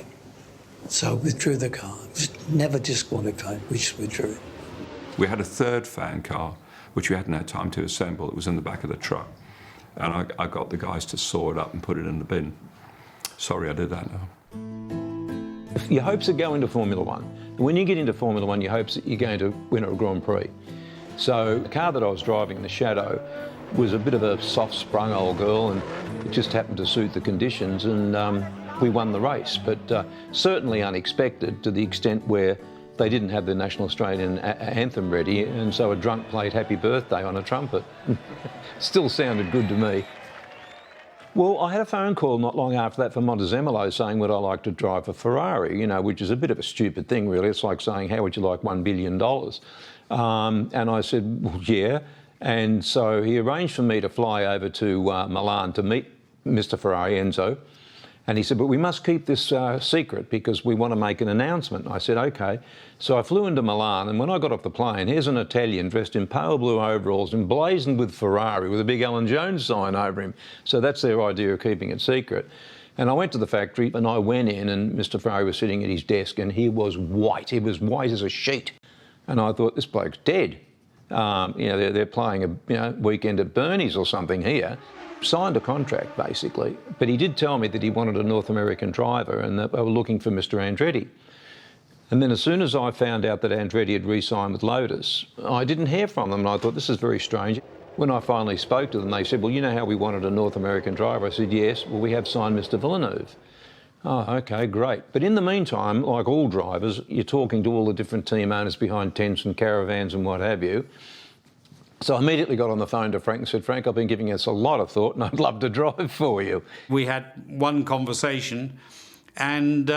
So I withdrew the car. It was never disqualified. We just withdrew it. We had a third fan car, which we hadn't had time to assemble. It was in the back of the truck. And I got the guys to saw it up and put it in the bin. Sorry, I did that now. Your hopes are going to Formula One. When you get into Formula One, your hopes that you're going to win a Grand Prix. So the car that I was driving, the Shadow, was a bit of a soft-sprung old girl, and it just happened to suit the conditions, and we won the race. But certainly unexpected, to the extent where they didn't have the National Australian anthem ready, and so a drunk played Happy Birthday on a trumpet. Still sounded good to me. Well, I had a phone call not long after that from Montezemolo saying would I like to drive a Ferrari, you know, which is a bit of a stupid thing, really. It's like saying, how would you like $1 billion? And I said, well, yeah. And so he arranged for me to fly over to Milan to meet Mr. Ferrari, Enzo. And he said, but we must keep this secret because we want to make an announcement. I said, OK. So I flew into Milan, and when I got off the plane, here's an Italian dressed in pale blue overalls, emblazoned with Ferrari, with a big Alan Jones sign over him. So that's their idea of keeping it secret. And I went to the factory, and I went in, and Mr. Ferrari was sitting at his desk, and he was white. He was white as a sheet. And I thought, this bloke's dead. You know, they're playing a weekend at Bernie's or something here. Signed a contract, basically, but he did tell me that he wanted a North American driver and that they were looking for Mr. Andretti. And then as soon as I found out that Andretti had re-signed with Lotus, I didn't hear from them, and I thought, this is very strange. When I finally spoke to them, they said, well, you know how we wanted a North American driver? I said, yes, well, we have signed Mr. Villeneuve. Oh, OK, great. But in the meantime, like all drivers, you're talking to all the different team owners behind tents and caravans and what have you. So I immediately got on the phone to Frank and said, Frank, I've been giving this a lot of thought and I'd love to drive for you. We had one conversation and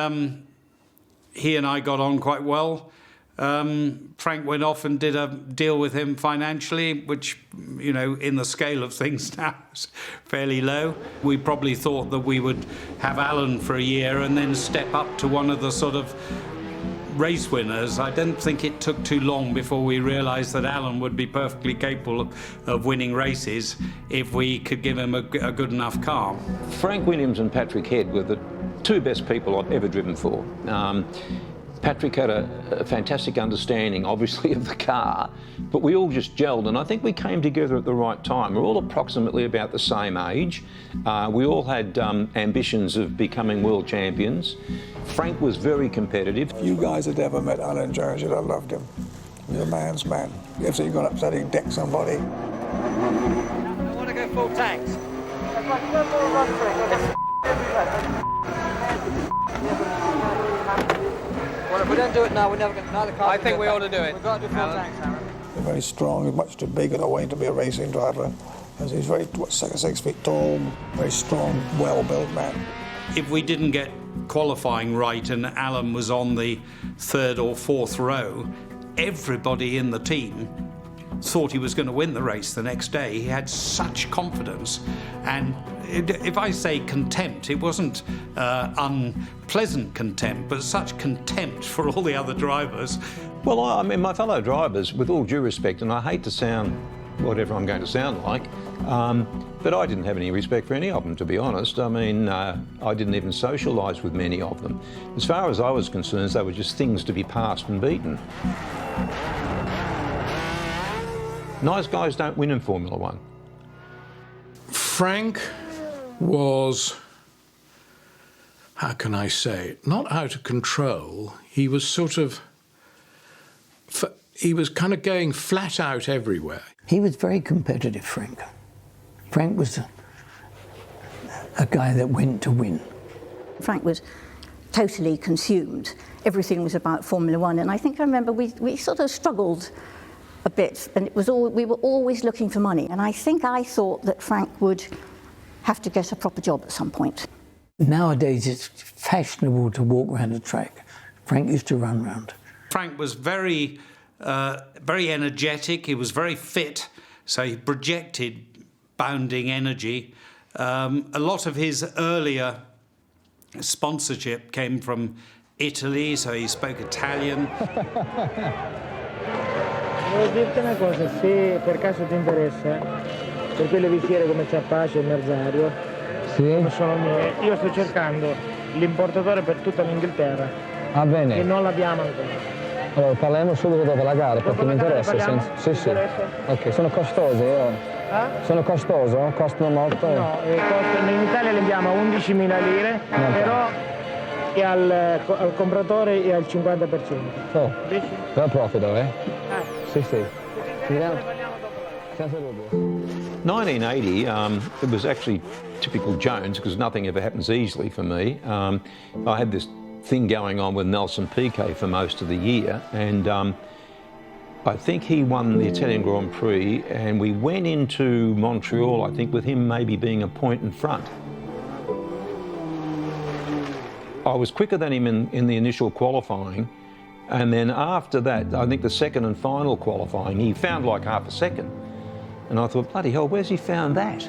he and I got on quite well. Frank went off and did a deal with him financially, which, you know, in the scale of things now is fairly low. We probably thought that we would have Alan for a year and then step up to one of the sort of race winners. I don't think it took too long before we realised that Alan would be perfectly capable of winning races if we could give him a good enough car. Frank Williams and Patrick Head were the two best people I've ever driven for. Patrick had a fantastic understanding, obviously, of the car, but we all just gelled, and I think we came together at the right time. We're all approximately about the same age. We all had ambitions of becoming world champions. Frank was very competitive. If you guys had ever met Alan Jones, you'd have loved him. He was a man's man. If you've gone upsetting and decked somebody. I want to go full tanks. Well, if we don't do it now, we're never going to. I think we ought to do it. We've got to do full tanks, Aaron. He's very strong. He's much too big and weight to be a racing driver. As he's very 6 feet tall, very strong, well-built man. If we didn't get qualifying right and Alan was on the 3rd or 4th row, everybody in the team thought he was going to win the race the next day. He had such confidence. And if I say contempt, it wasn't unpleasant contempt, but such contempt for all the other drivers. Well, I mean, my fellow drivers, with all due respect, and I hate to sound whatever I'm going to sound like, but I didn't have any respect for any of them, to be honest. I mean, I didn't even socialise with many of them. As far as I was concerned, they were just things to be passed and beaten. Nice guys don't win in Formula One. Frank was, how can I say, not out of control. He was sort of, he was kind of going flat out everywhere. He was very competitive, Frank. Frank was a guy that went to win. Frank was totally consumed. Everything was about Formula One, and I think I remember we sort of struggled a bit, and we were always looking for money, and I think I thought that Frank would have to get a proper job at some point. Nowadays it's fashionable to walk around a track. Frank used to run round. Frank was very energetic, he was very fit, so he projected bounding energy. A lot of his earlier sponsorship came from Italy, so he spoke Italian. Volevo dirti una cosa, se per caso ti interessa, per quelle visiere come Ciapace e Merzario, non sono mie, io sto cercando l'importatore per tutta l'Inghilterra. Va bene. E non l'abbiamo ancora. Allora parliamo subito dopo la gara perché mi interessa. Sì, sì. Ok, sono costosi? Sono costoso? Costano molto? No, in Italia le diamo 11.000 lire, però al compratore è al 50%. Oh, però profito, Sì, sì. Senza dubbio. 1980, it was actually typical Jones because nothing ever happens easily for me. I had this thing going on with Nelson Piquet for most of the year, and I think he won the Italian Grand Prix, and we went into Montreal, I think, with him maybe being a point in front. I was quicker than him in the initial qualifying, and then after that, I think the second and final qualifying, he found like half a second. And I thought, bloody hell, where's he found that?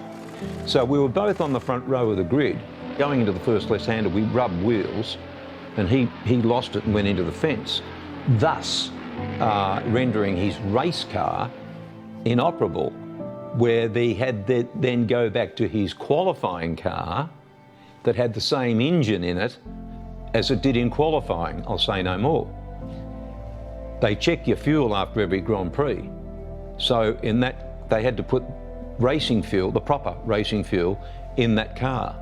So we were both on the front row of the grid. Going into the first left-hander, we rubbed wheels, and he lost it and went into the fence, thus rendering his race car inoperable, where they had to then go back to his qualifying car that had the same engine in it as it did in qualifying. I'll say no more. They check your fuel after every Grand Prix. So in that, they had to put racing fuel, the proper racing fuel, in that car.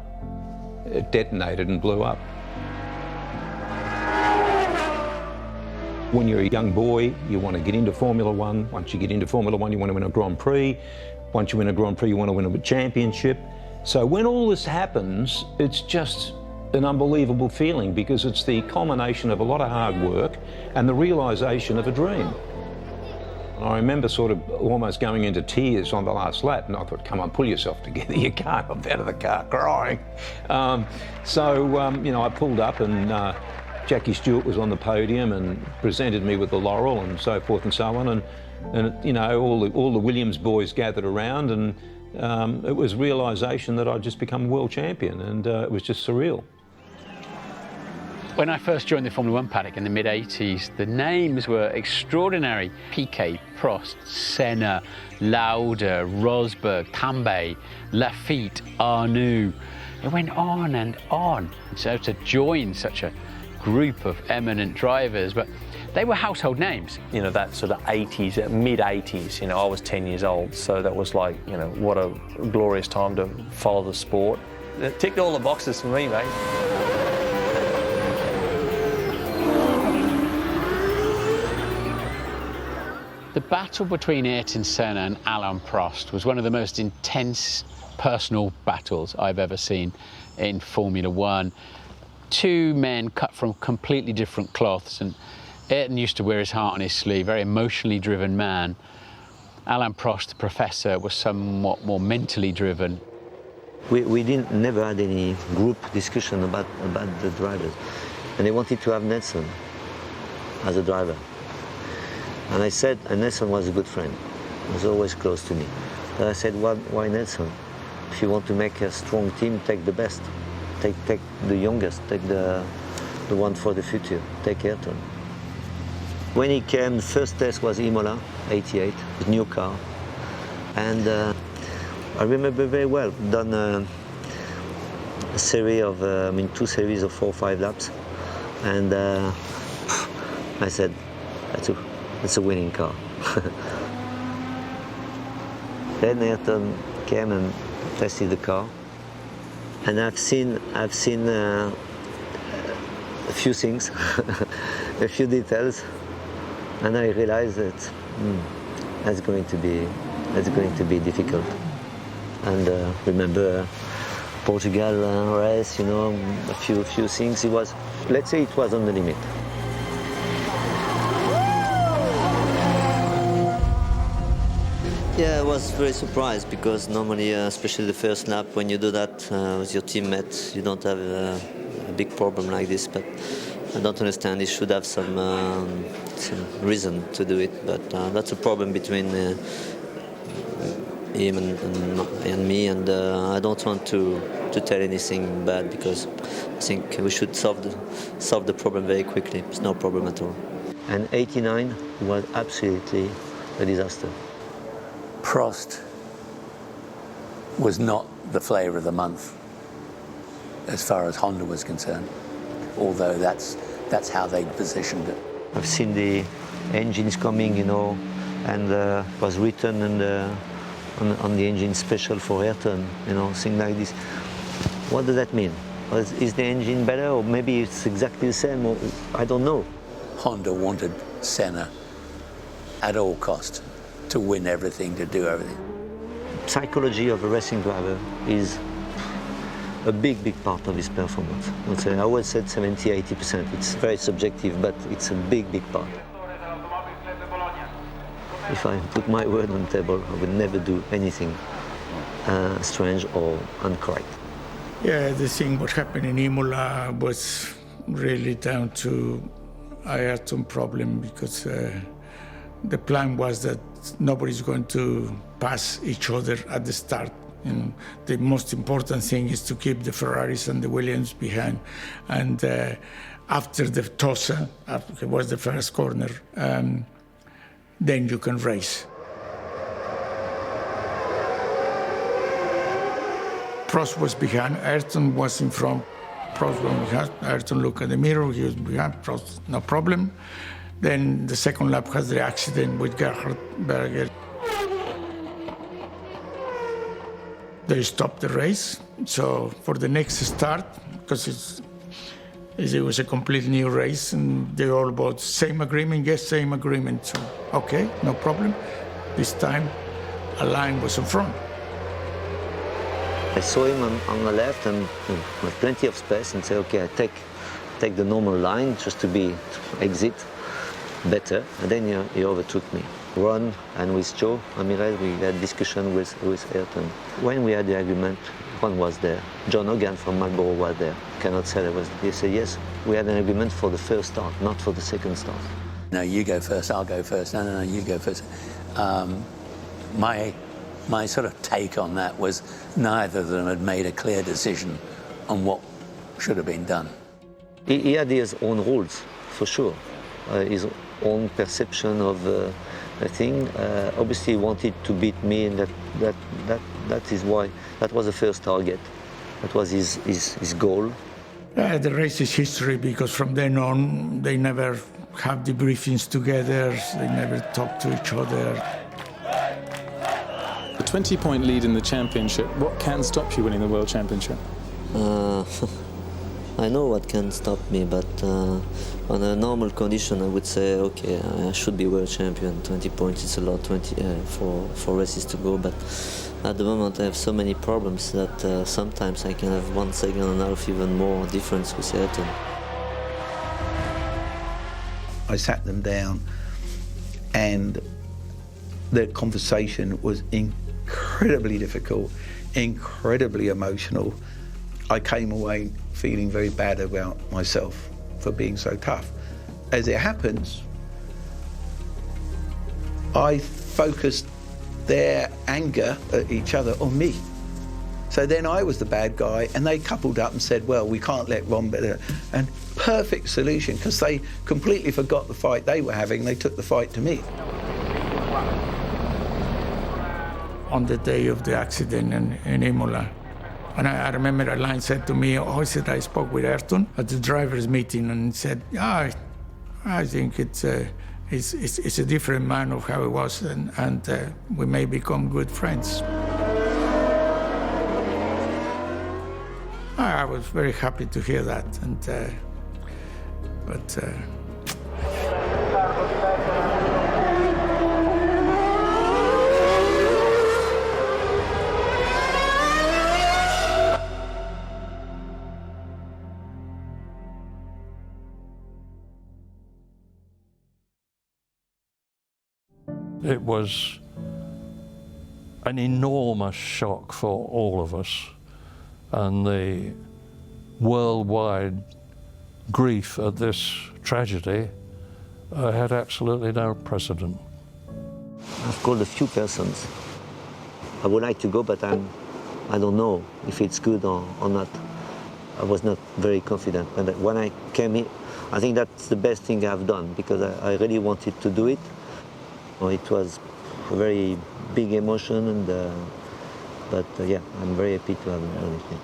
It detonated and blew up. When you're a young boy, you want to get into Formula One. Once you get into Formula One, you want to win a Grand Prix. Once you win a Grand Prix, you want to win a championship. So when all this happens, it's just an unbelievable feeling because it's the culmination of a lot of hard work and the realisation of a dream. I remember sort of almost going into tears on the last lap, and I thought, come on, pull yourself together, you can't. I'm out of the car crying. You know, I pulled up and Jackie Stewart was on the podium and presented me with the laurel and so forth and so on, and you know, all the Williams boys gathered around, and it was realisation that I'd just become world champion, and it was just surreal. When I first joined the Formula One paddock in the mid-80s, the names were extraordinary. Piquet, Prost, Senna, Lauda, Rosberg, Tambay, Lafitte, Arnoux. It went on and on. So to join such a group of eminent drivers, but they were household names. You know, that sort of 80s, mid-80s, you know, I was 10 years old, so that was like, you know, what a glorious time to follow the sport. It ticked all the boxes for me, mate. The battle between Ayrton Senna and Alain Prost was one of the most intense personal battles I've ever seen in Formula One. Two men cut from completely different cloths, and Ayrton used to wear his heart on his sleeve, very emotionally driven man. Alain Prost, the professor, was somewhat more mentally driven. We never had any group discussion about the drivers, and they wanted to have Nelson as a driver. And I said, and Nelson was a good friend, he was always close to me. But I said, why Nelson? If you want to make a strong team, take the best. Take the youngest, take the one for the future, take Ayrton. When he came, the first test was Imola, 88, his new car. And I remember very well, done a series of, two series of 4 or 5 laps. And I said, it's a winning car. Then Ayrton came and tested the car, and I've seen a few things, a few details, and I realized that that's going to be difficult. And remember Portugal race, you know, a few things. Let's say it was on the limit. Yeah, I was very surprised because normally, especially the first lap, when you do that with your teammates, you don't have a big problem like this. But I don't understand. You should have some reason to do it. But that's a problem between him and me. And I don't want to tell anything bad because I think we should solve the problem very quickly. It's no problem at all. And 89 was absolutely a disaster. Prost was not the flavour of the month as far as Honda was concerned, although that's how they positioned it. I've seen the engines coming, you know, and was written on the engine special for Ayrton, you know, things like this. What does that mean? Is the engine better, or maybe it's exactly the same, or I don't know. Honda wanted Senna at all cost to win everything, to do everything. Psychology of a racing driver is a big part of his performance. I always said 70–80%. It's very subjective, but it's a big part. If I put my word on the table, I would never do anything strange or incorrect. Yeah, the thing what happened in Imola was really down to Ayrton problem, because the plan was that nobody's going to pass each other at the start. You know, the most important thing is to keep the Ferraris and the Williams behind. And after the Tosa, it was the first corner, then you can race. Prost was behind, Ayrton was in front. Prost was behind, Ayrton looked at the mirror, he was behind, Prost, no problem. Then the second lap has the accident with Gerhard Berger. They stopped the race, so for the next start, because it was a completely new race, and they all bought same agreement, yes, same agreement. So, okay, no problem. This time, Alain was in front. I saw him on the left and with plenty of space, and said, okay, I take the normal line just to exit better, and then he overtook me. Ron and with Joe Ramirez, we had discussion with Ayrton. When we had the agreement, Ron was there. John Hogan from Marlboro was there. Cannot say there was. He said, yes, we had an agreement for the first start, not for the second start. No, you go first, I'll go first. No, you go first. My sort of take on that was neither of them had made a clear decision on what should have been done. He had his own rules, for sure. His own perception of the thing. Obviously, he wanted to beat me, and that is why. That was the first target. That was his goal. The race is history, because from then on, they never have debriefings together. They never talk to each other. A 20-point lead in the championship. What can stop you winning the World Championship? I know what can stop me, but on a normal condition, I would say, okay, I should be world champion. 20 points is a lot, 20 for races to go. But at the moment, I have so many problems that sometimes I can have 1.5 seconds even more difference with Ayrton. I sat them down, and the conversation was incredibly difficult, incredibly emotional. I came away feeling very bad about myself for being so tough. As it happens, I focused their anger at each other on me. So then I was the bad guy, and they coupled up and said, well, we can't let Ron better. And perfect solution, because they completely forgot the fight they were having. They took the fight to me. On the day of the accident in Imola, and I remember Alain said to me, I spoke with Ayrton at the drivers' meeting, and said, I think it's a different man of how it was, and we may become good friends. I was very happy to hear that, but it was an enormous shock for all of us, and the worldwide grief at this tragedy had absolutely no precedent. I've called a few persons. I would like to go, but I don't know if it's good or not. I was not very confident. But when I came here, I think that's the best thing I've done, because I really wanted to do it. It was a very big emotion, but yeah, I'm very happy to have done it.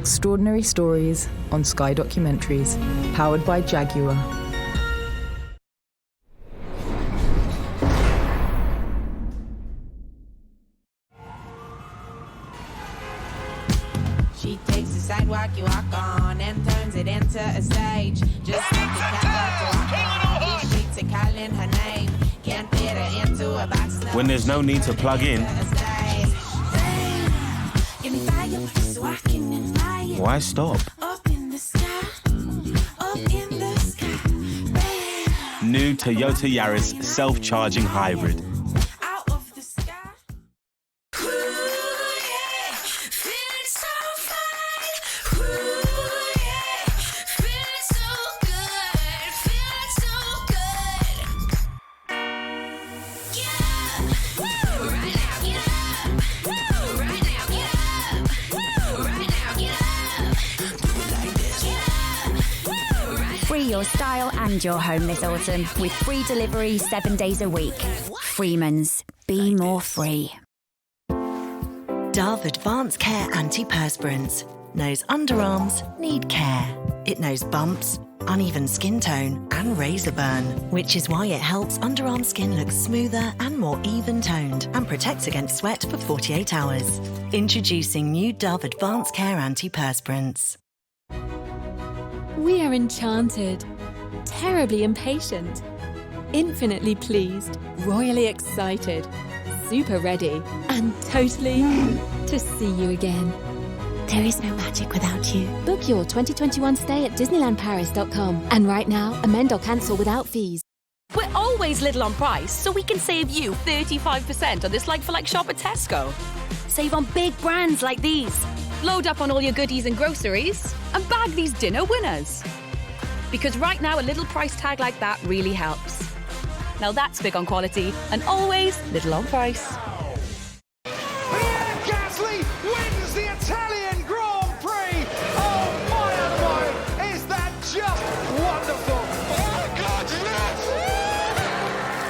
Extraordinary Stories on Sky Documentaries, powered by Jaguar. She takes the sidewalk you walk on and turns it into a stage. Just like a catwalk to walk on. These streets are calling her name. Can't fit her into a box. When there's no need to plug in, why stop? New Toyota Yaris self-charging hybrid. Free your style and your home this autumn with free delivery 7 days a week. Freeman's. Be more free. Dove Advanced Care Antiperspirants knows underarms need care. It knows bumps, uneven skin tone and razor burn, which is why it helps underarm skin look smoother and more even toned and protects against sweat for 48 hours. Introducing new Dove Advanced Care Antiperspirants. We are enchanted, terribly impatient, infinitely pleased, royally excited, super ready, and totally to see you again. There is no magic without you. Book your 2021 stay at DisneylandParis.com. And right now, amend or cancel without fees. We're always little on price, so we can save you 35% on this like-for-like shop at Tesco. Save on big brands like these. Load up on all your goodies and groceries and bag these dinner winners. Because right now, a little price tag like that really helps. Now that's big on quality and always little on price. Pierre Gasly wins the Italian Grand Prix. Oh my, is that just wonderful? Oh God, yes!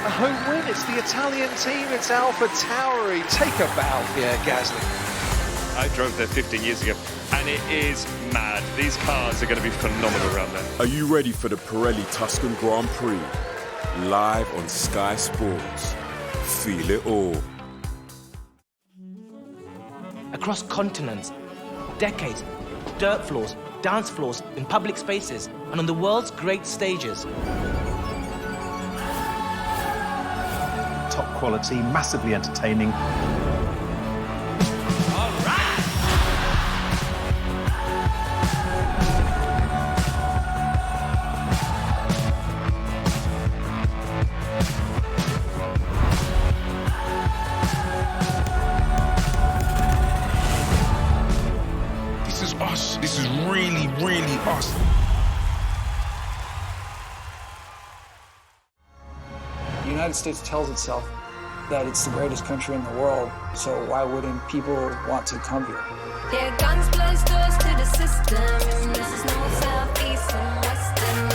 A home win, it's the Italian team, it's Alpha Tauri. Take a bow, Pierre Gasly. I drove there 15 years ago, and it is mad. These cars are going to be phenomenal around there. Are you ready for the Pirelli Tuscan Grand Prix? Live on Sky Sports. Feel it all. Across continents, decades, dirt floors, dance floors, in public spaces, and on the world's great stages. Top quality, massively entertaining. This is really, really us. The United States tells itself that it's the greatest country in the world, so why wouldn't people want to come here? Yeah, guns close doors to the system. This is no southeast and western.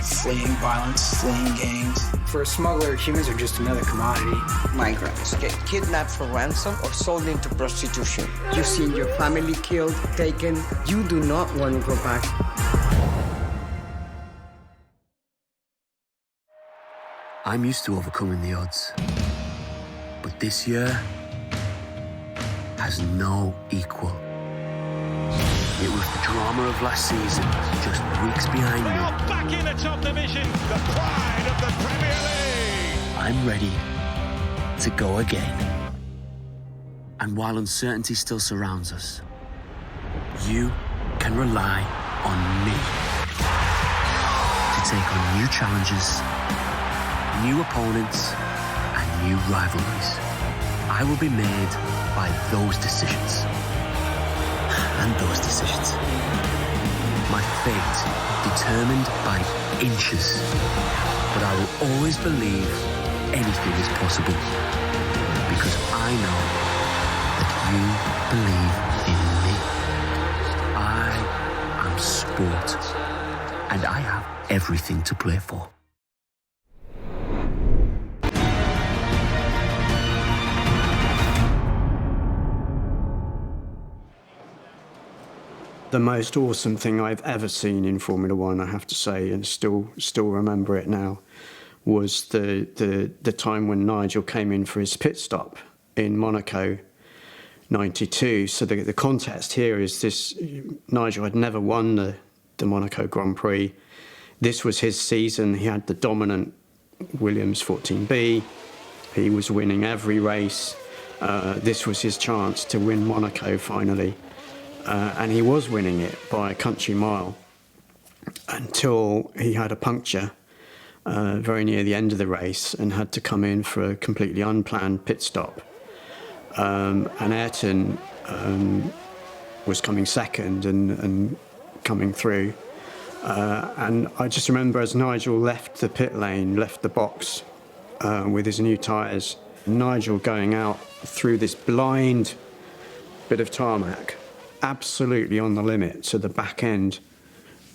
Fleeing violence, fleeing gangs. For a smuggler, humans are just another commodity. Migrants get kidnapped for ransom or sold into prostitution. You've seen your family killed, taken. You do not want to go back. I'm used to overcoming the odds. But this year has no equal. It was the drama of last season, just weeks behind me. They are back in the top division, the pride of the Premier League. I'm ready to go again. And while uncertainty still surrounds us, you can rely on me to take on new challenges, new opponents, and new rivalries. I will be made by those decisions. And those decisions. My fate determined by inches. But I will always believe anything is possible. Because I know that you believe in me. I am sport. And I have everything to play for. the most awesome thing I've ever seen in Formula One, I have to say, and still remember it now, was the time when Nigel came in for his pit stop in Monaco 92. So the context here is this: Nigel had never won the Monaco Grand Prix. This was his season. He had the dominant Williams 14B. He was winning every race. This was his chance to win Monaco finally. And he was winning it by a country mile until he had a puncture very near the end of the race and had to come in for a completely unplanned pit stop. And Ayrton was coming second and coming through. And I just remember as Nigel left the pit lane, left the box with his new tyres, Nigel going out through this blind bit of tarmac, absolutely on the limit, to the back end,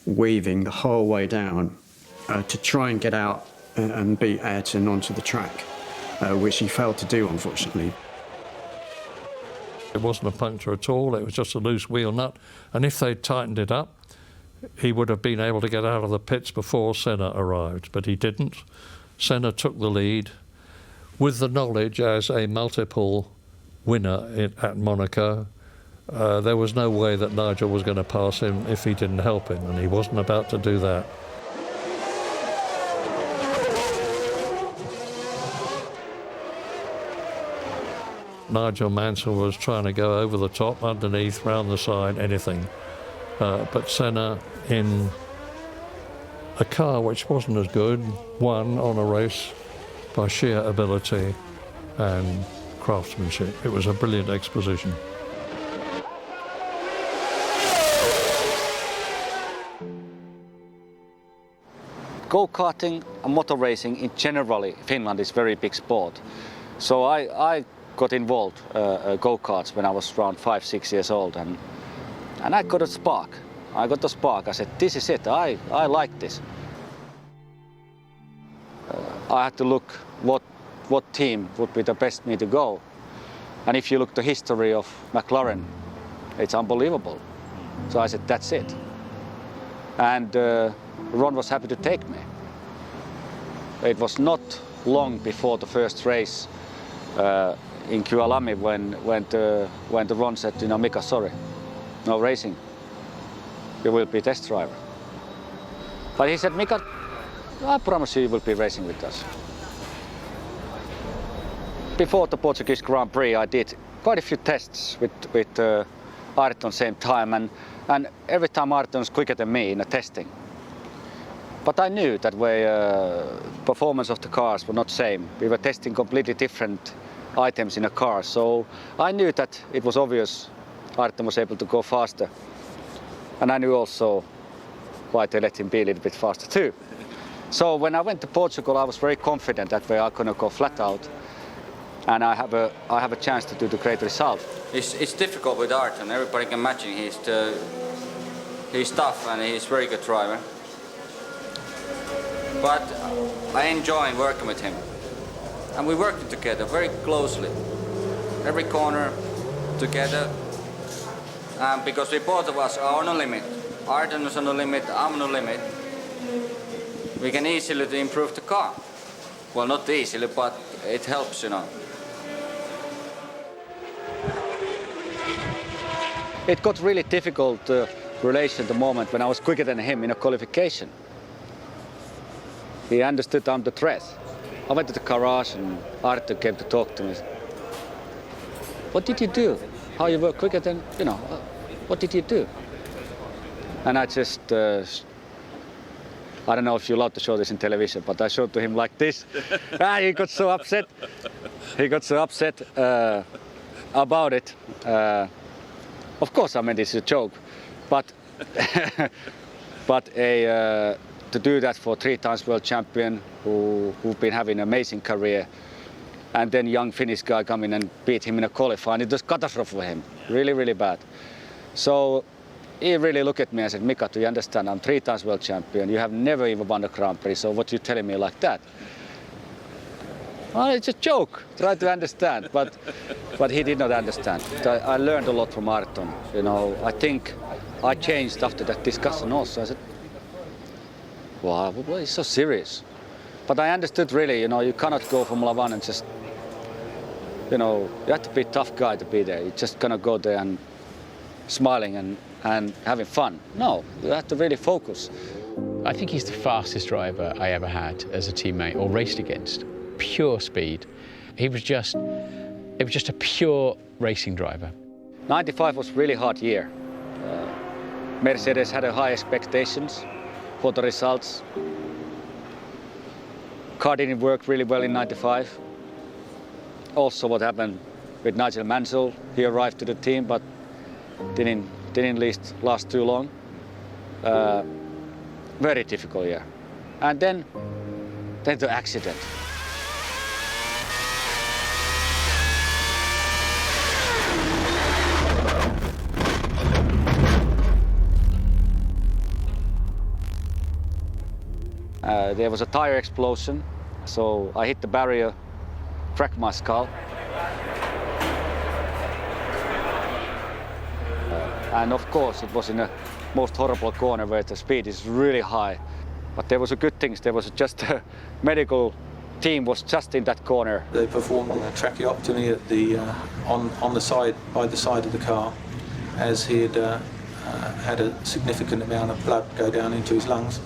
weaving the whole way down to try and get out and beat Ayrton onto the track, which he failed to do, unfortunately. It wasn't a puncture at all, it was just a loose wheel nut, and if they'd tightened it up, he would have been able to get out of the pits before Senna arrived, but he didn't. Senna took the lead with the knowledge, as a multiple winner at Monaco, there was no way that Nigel was going to pass him if he didn't help him, and he wasn't about to do that. Nigel Mansell was trying to go over the top, underneath, round the side, anything. But Senna, in a car which wasn't as good, won on a race by sheer ability and craftsmanship. It was a brilliant exposition. Go-karting and motor racing in generally Finland is very big sport. So I got involved go-karts when I was around 5-6 years old, and I got a spark. I got the spark. I said, this is it. I like this. I had to look what team would be the best me to go. And if you look the history of McLaren, it's unbelievable. So I said, that's it. And Ron was happy to take me. It was not long before the first race in Kyalami when the Ron said, you know, Mika, sorry, no racing. You will be test driver. But he said, Mika, I promise you will be racing with us. Before the Portuguese Grand Prix, I did quite a few tests with Ayrton same time, and every time Ayrton was quicker than me in the testing. But I knew that performance of the cars were not same. We were testing completely different items in a car, so I knew that it was obvious Ayrton was able to go faster. And I knew also why they let him be a little bit faster too. So when I went to Portugal, I was very confident that we are going to go flat out, and I have a chance to do the great result. It's difficult with Ayrton. Everybody can match him. He's tough and he's a very good driver. But I enjoy working with him, and we worked together very closely. Every corner together, because we both of us are on a limit. Ayrton is on the limit, I'm on the limit. We can easily improve the car. Well, not easily, but it helps, you know. It got really difficult relation at the moment when I was quicker than him in a qualification. He understood I'm the threat. I went to the garage and Ayrton came to talk to me. What did you do? How you were quicker than, you know, what did you do? And I just, I don't know if you're allowed to show this in television, but I showed to him like this. He got so upset. He got so upset about it. Of course, I mean, this is a joke, but to do that for 3 times world champion who've been having an amazing career, and then young Finnish guy come in and beat him in a qualifying, it was catastrophe for him, really, really bad. So he really looked at me and said, Mika, do you understand, I'm 3 times world champion, you have never even won a Grand Prix, so what are you telling me like that? Well, it's a joke, try to understand, but he did not understand. I learned a lot from Ayrton, you know. I think I changed after that discussion also. I said, wow, why is so serious? But I understood really, you cannot go Formula One and just, you have to be a tough guy to be there. You just cannot go there and smiling and having fun. No, you have to really focus. I think he's the fastest driver I ever had as a teammate or raced against. Pure speed. It was just a pure racing driver. 95 was a really hard year. Mercedes had high expectations for the results. Car didn't work really well in 95. Also what happened with Nigel Mansell, he arrived to the team but didn't last too long. Very difficult year. And then the accident. There was a tire explosion, so I hit the barrier, cracked my skull. And of course it was in a most horrible corner where the speed is really high. But there was a good thing, there was just a medical team was just in that corner. They performed a tracheotomy at the on the side, by the side of the car, as he had had a significant amount of blood go down into his lungs.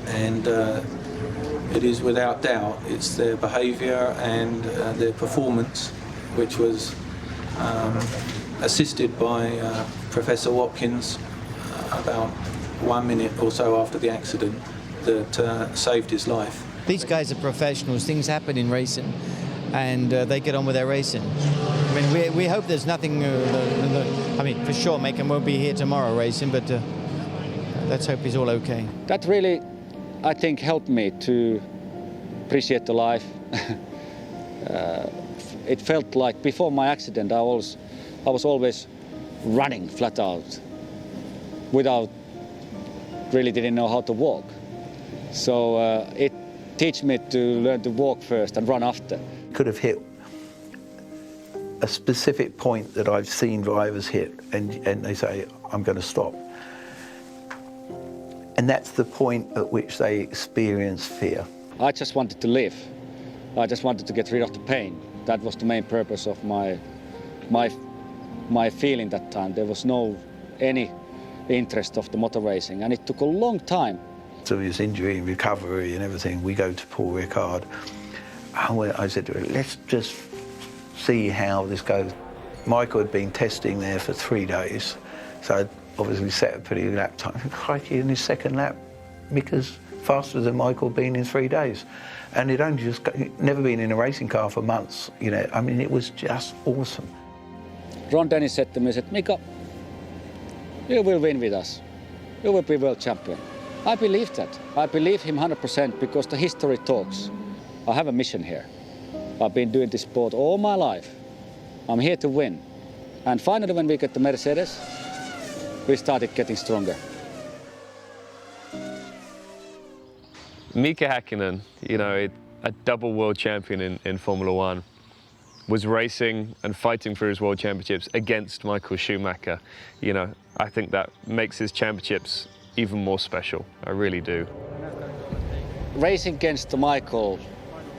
And it is without doubt, it's their behaviour and their performance, which was assisted by Professor Watkins about 1 minute or so after the accident, that saved his life. These guys are professionals. Things happen in racing, and they get on with their racing. I mean, we hope there's nothing. I mean, for sure, Macon won't be here tomorrow racing, but let's hope he's all okay. That really, I think, helped me to appreciate the life. It felt like before my accident, I was always running flat out, without really didn't know how to walk. So it teach me to learn to walk first and run after. Could have hit a specific point that I've seen drivers hit, and they say, I'm going to stop. And that's the point at which they experience fear. I just wanted to live. I just wanted to get rid of the pain. That was the main purpose of my feeling that time. There was no any interest of the motor racing, and it took a long time. So his injury and recovery and everything, we go to Paul Ricard. I said to her, let's just see how this goes. Michael had been testing there for 3 days, so I'd obviously set a pretty good lap time. Crikey, in his second lap, Mika's faster than Michael been in 3 days. And he'd only just never been in a racing car for months, I mean, it was just awesome. Ron Dennis said to me, Mika, you will win with us. You will be world champion. I believe that. I believe him 100% because the history talks. I have a mission here. I've been doing this sport all my life. I'm here to win. And finally, when we get the Mercedes, we started getting stronger. Mika Häkkinen, a double world champion in Formula One, was racing and fighting for his world championships against Michael Schumacher. I think that makes his championships even more special. I really do. Racing against Michael,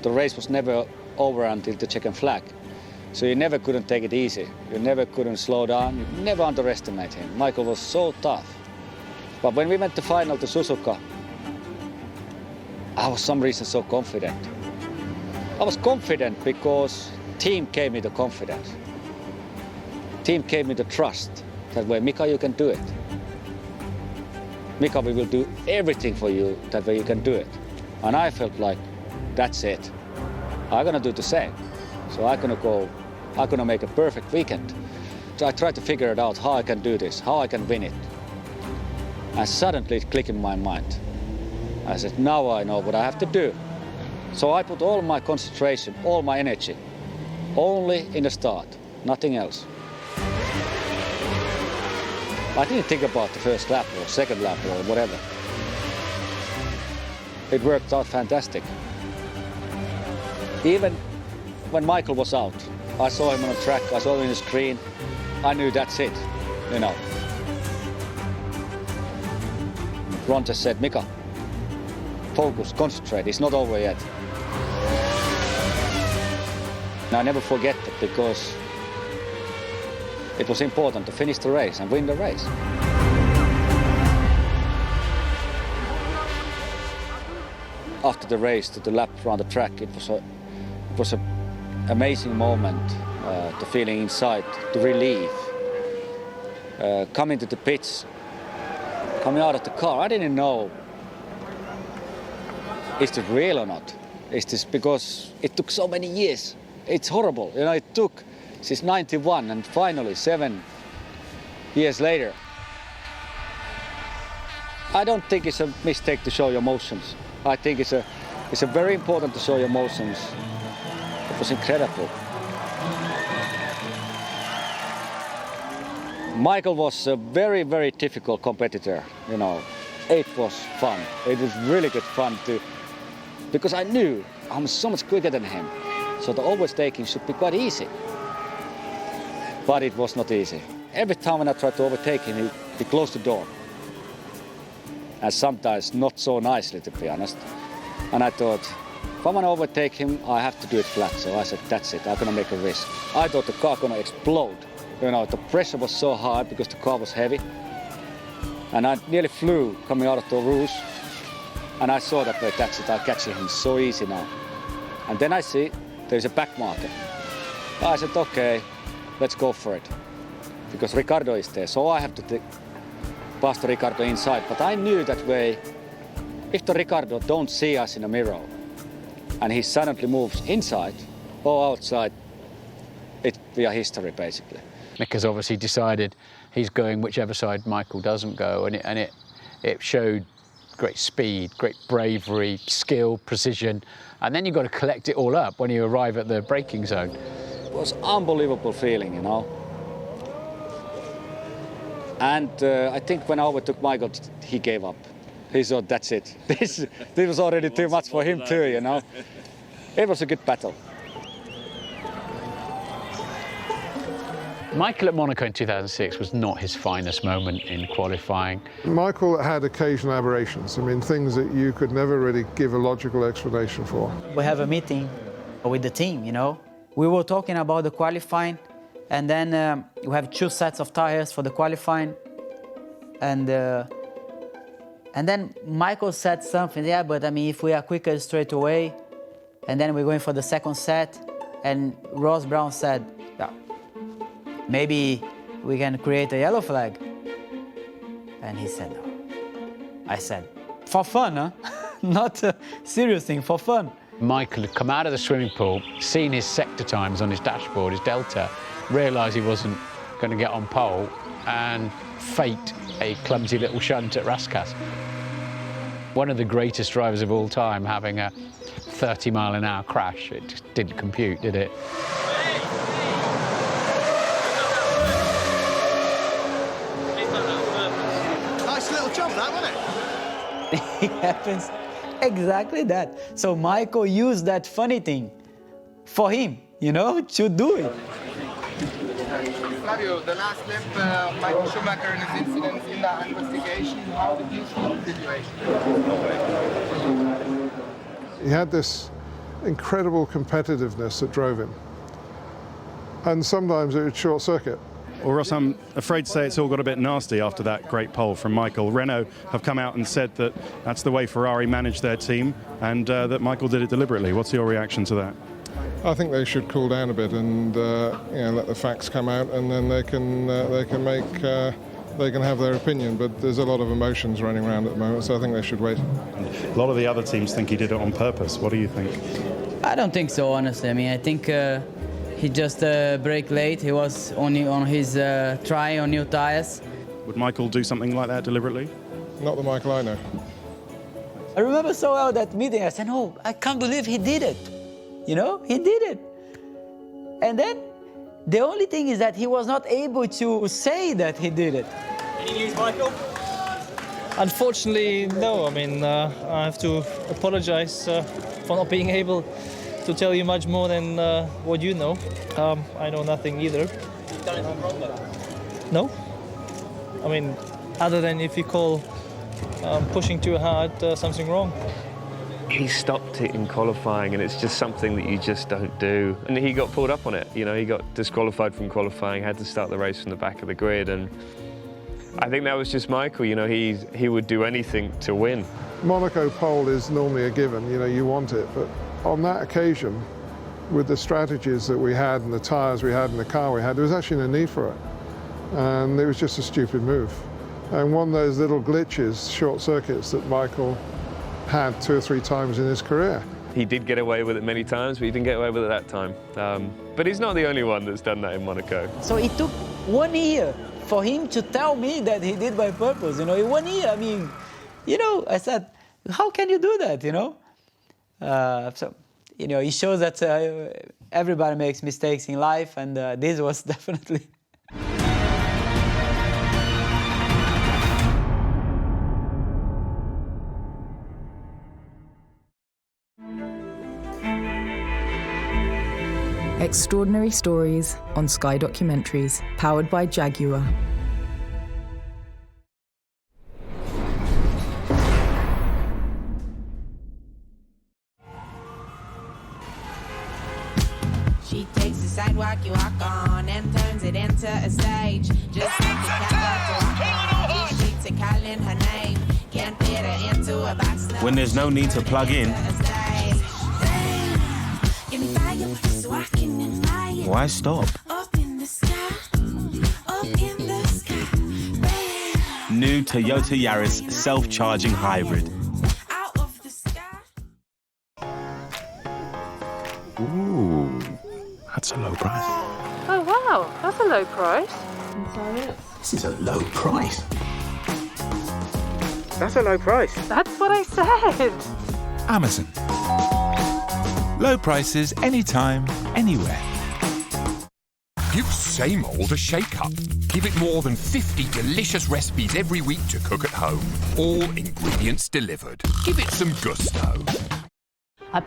the race was never over until the checkered flag. So you never couldn't take it easy. You never couldn't slow down. You never underestimate him. Michael was so tough. But when we went to final to Suzuka, I was some reason so confident. I was confident because team gave me the confidence. Team gave me the trust that way, Mika, you can do it. Mika, we will do everything for you, that way you can do it. And I felt like, that's it. I'm gonna do the same. So I'm gonna make a perfect weekend. So I tried to figure it out, how I can do this, how I can win it. And suddenly it clicked in my mind. I said, now I know what I have to do. So I put all my concentration, all my energy, only in the start, nothing else. I didn't think about the first lap or second lap or whatever. It worked out fantastic. Even when Michael was out, I saw him on the track, I saw him on the screen, I knew that's it, Ron just said, Mika, focus, concentrate, it's not over yet. And I never forget that because it was important to finish the race and win the race. After the race, to the lap around the track, it was an amazing moment, the feeling inside, the relief. Coming to the pits, coming out of the car, I didn't know, is this real or not? Is this because it took so many years? It's horrible, you know, it took since 91 and finally 7 years later. I don't think it's a mistake to show your emotions. I think it's a very important to show your emotions. It was incredible. Michael was a very, very difficult competitor, you know. It was fun. It was really good fun because I knew I'm so much quicker than him. So the overtaking should be quite easy. But it was not easy. Every time when I tried to overtake him, he closed the door. And sometimes not so nicely, to be honest. And I thought, if I want to overtake him, I have to do it flat. So I said, that's it, I'm gonna make a risk. I thought the car gonna explode. You know, the pressure was so hard because the car was heavy. And I nearly flew coming out of the Rouge. And I saw that, wait, that's it, I'll catch him so easy now. And then I see there's a back marker. I said, okay, let's go for it. Because Ricardo is there, so I have to pass the Ricardo inside. But I knew that way, if the Ricardo don't see us in the mirror, and he suddenly moves inside or outside, we are history, basically. Mika's obviously decided he's going whichever side Michael doesn't go, and it showed great speed, great bravery, skill, precision, and then you've got to collect it all up when you arrive at the braking zone. It was an unbelievable feeling, you know. And I think when I overtook Michael, he gave up. He thought, that's it. This was already too much for him too, you know. It was a good battle. Michael at Monaco in 2006 was not his finest moment in qualifying. Michael had occasional aberrations. I mean, things that you could never really give a logical explanation for. We have a meeting with the team, you know. We were talking about the qualifying, and then we have 2 sets of tires for the qualifying. And then Michael said something, yeah, but I mean, if we are quicker straight away, and then we're going for the second set, and Ross Brown said, yeah, maybe we can create a yellow flag. And he said, no. I said, for fun, huh? Not a serious thing, for fun. Michael had come out of the swimming pool, seen his sector times on his dashboard, his delta, realised he wasn't going to get on pole, and faked a clumsy little shunt at Raskas. One of the greatest drivers of all time having a 30-mile-an-hour crash. It just didn't compute, did it? Nice little jump, that, wasn't it? It happens exactly that. So Michael used that funny thing for him, you know, to do it. Flavio, the last lap, Michael Schumacher and his incidents in that investigation, how did you see the situation? He had this incredible competitiveness that drove him. And sometimes it would short circuit. Well, Ross, I'm afraid to say it's all got a bit nasty after that great pole from Michael. Renault have come out and said that that's the way Ferrari managed their team and that Michael did it deliberately. What's your reaction to that? I think they should cool down a bit and let the facts come out, and then they can have their opinion. But there's a lot of emotions running around at the moment, so I think they should wait. A lot of the other teams think he did it on purpose. What do you think? I don't think so, honestly. I mean, I think he just braked late. He was only on his try on new tires. Would Michael do something like that deliberately? Not the Michael I know. I remember so well that meeting. I said, "Oh, I can't believe he did it." You know, he did it. And then the only thing is that he was not able to say that he did it. Any news, Michael? Unfortunately, no. I mean, I have to apologize for not being able to tell you much more than what you know. I know nothing either. You've done anything wrong, though? No. I mean, other than if you call pushing too hard, something wrong. He stopped it in qualifying, and it's just something that you just don't do. And he got pulled up on it. You know, he got disqualified from qualifying, had to start the race from the back of the grid, and I think that was just Michael. You know, he would do anything to win. Monaco pole is normally a given, you know, you want it, but on that occasion, with the strategies that we had and the tyres we had and the car we had, there was actually no need for it. And it was just a stupid move. And one of those little glitches, short circuits, that Michael had 2 or 3 times in his career. He did get away with it many times, but he didn't get away with it that time. But he's not the only one that's done that in Monaco. So it took 1 year for him to tell me that he did by purpose, you know, in 1 year. I mean, you know, I said, how can you do that, you know? So, you know, it shows that everybody makes mistakes in life, and this was definitely... Extraordinary Stories on Sky Documentaries, powered by Jaguar. She takes the sidewalk you walk on and turns it into a stage. Just like a catwalk to walk on. These streets are calling her name. Can't fit her into a box. When there's no need to plug in, why stop? New Toyota Yaris self-charging hybrid. Ooh, that's a low price. Oh wow, that's a low price. This is a low price. That's a low price. That's what I said. Amazon. Low prices anytime, anywhere. Give Same Old a shake-up. Give it more than 50 delicious recipes every week to cook at home. All ingredients delivered. Give it some gusto.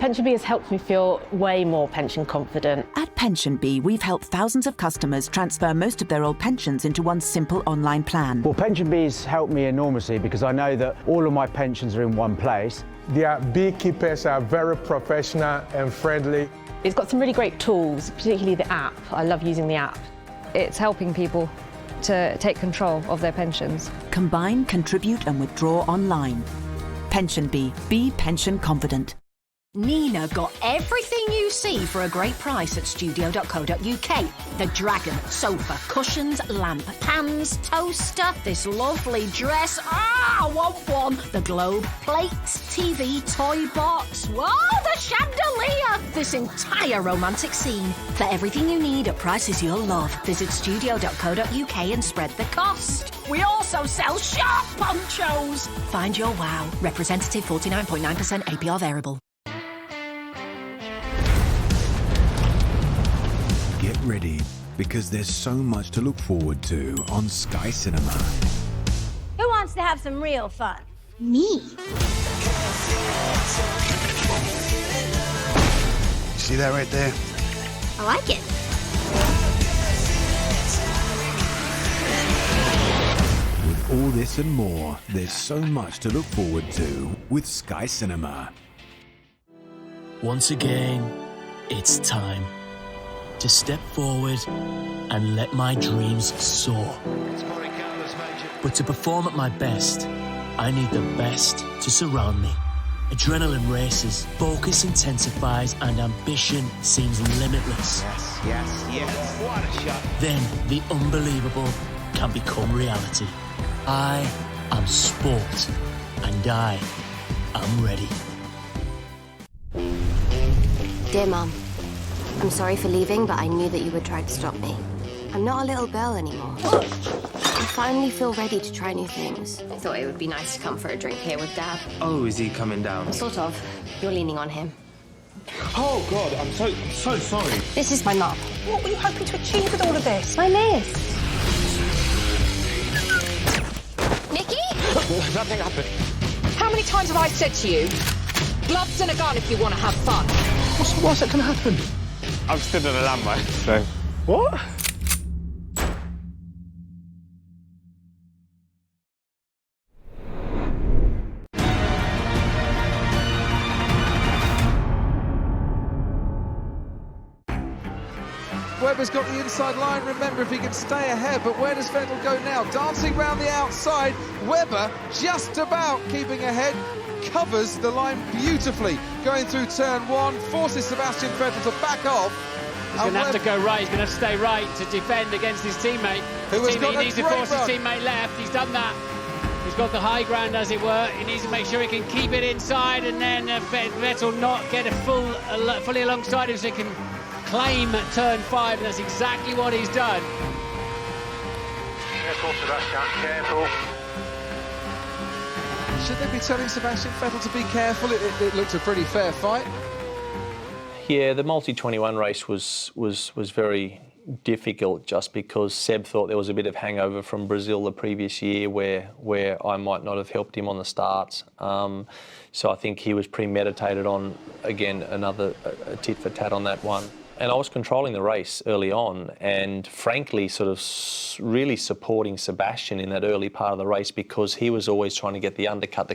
Pension Bee has helped me feel way more pension confident. At Pension Bee, we've helped thousands of customers transfer most of their old pensions into one simple online plan. Well, Pension Bee's helped me enormously because I know that all of my pensions are in one place. Their beekeepers are very professional and friendly. It's got some really great tools, particularly the app. I love using the app. It's helping people to take control of their pensions. Combine, contribute and withdraw online. Pension Bee. Be pension confident. Nina got everything you see for a great price at studio.co.uk. The dragon, sofa, cushions, lamp, pans, toaster, this lovely dress. I want one. The globe, plates, TV, toy box. Whoa, the chandelier. This entire romantic scene. For everything you need at prices you'll love, visit studio.co.uk and spread the cost. We also sell sharp ponchos. Find your wow. Representative 49.9% APR variable. Get ready, because there's so much to look forward to on Sky Cinema. Who wants to have some real fun? Me. See that right there? I like it. With all this and more, there's so much to look forward to with Sky Cinema. Once again, it's time to step forward and let my dreams soar. But to perform at my best, I need the best to surround me. Adrenaline races, focus intensifies, and ambition seems limitless. Yes. What a shot. Then the unbelievable can become reality. I am sport, and I am ready. Dear Mum, I'm sorry for leaving, but I knew that you would try to stop me. I'm not a little girl anymore. I finally feel ready to try new things. I thought it would be nice to come for a drink here with Dad. Oh, is he coming down? Sort of. You're leaning on him. Oh, God, I'm so sorry. This is my mum. What were you hoping to achieve with all of this? My list. Nicky? Nothing happened. How many times have I said to you, gloves and a gun if you want to have fun? What's that going to happen? I've stood on a landmine, so... What? Webber's got the inside line, remember, if he can stay ahead, but where does Vettel go now? Dancing round the outside, Webber just about keeping ahead, covers the line beautifully, going through turn 1, forces Sebastian Vettel to back off. He's going to have to go right, he's going to have to stay right to defend against his teammate. He needs to force his teammate left, he's done that. He's got the high ground, as it were. He needs to make sure he can keep it inside and then Vettel not get fully alongside him so he can claim at turn 5. That's exactly what he's done. Careful, Sebastian, careful. Should they be telling Sebastian Vettel to be careful? It looked a pretty fair fight. Yeah, the multi-21 race was very difficult just because Seb thought there was a bit of hangover from Brazil the previous year where I might not have helped him on the starts. So I think he was premeditated on, again, another tit for tat on that one. And I was controlling the race early on and frankly sort of really supporting Sebastian in that early part of the race because he was always trying to get the undercut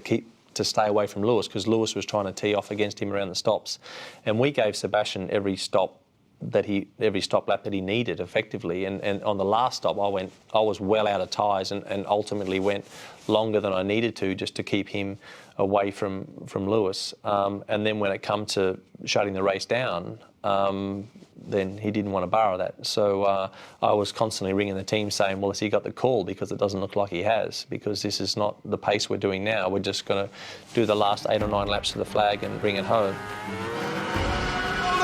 to stay away from Lewis because Lewis was trying to tee off against him around the stops. And we gave Sebastian every stop lap that he needed effectively. And on the last stop, I was well out of tyres and ultimately went longer than I needed to just to keep him away from Lewis. And then when it come to shutting the race down, then he didn't want to borrow that. So I was constantly ringing the team saying, well, has he got the call? Because it doesn't look like he has, because this is not the pace we're doing now. We're just going to do the last 8 or 9 laps to the flag and bring it home.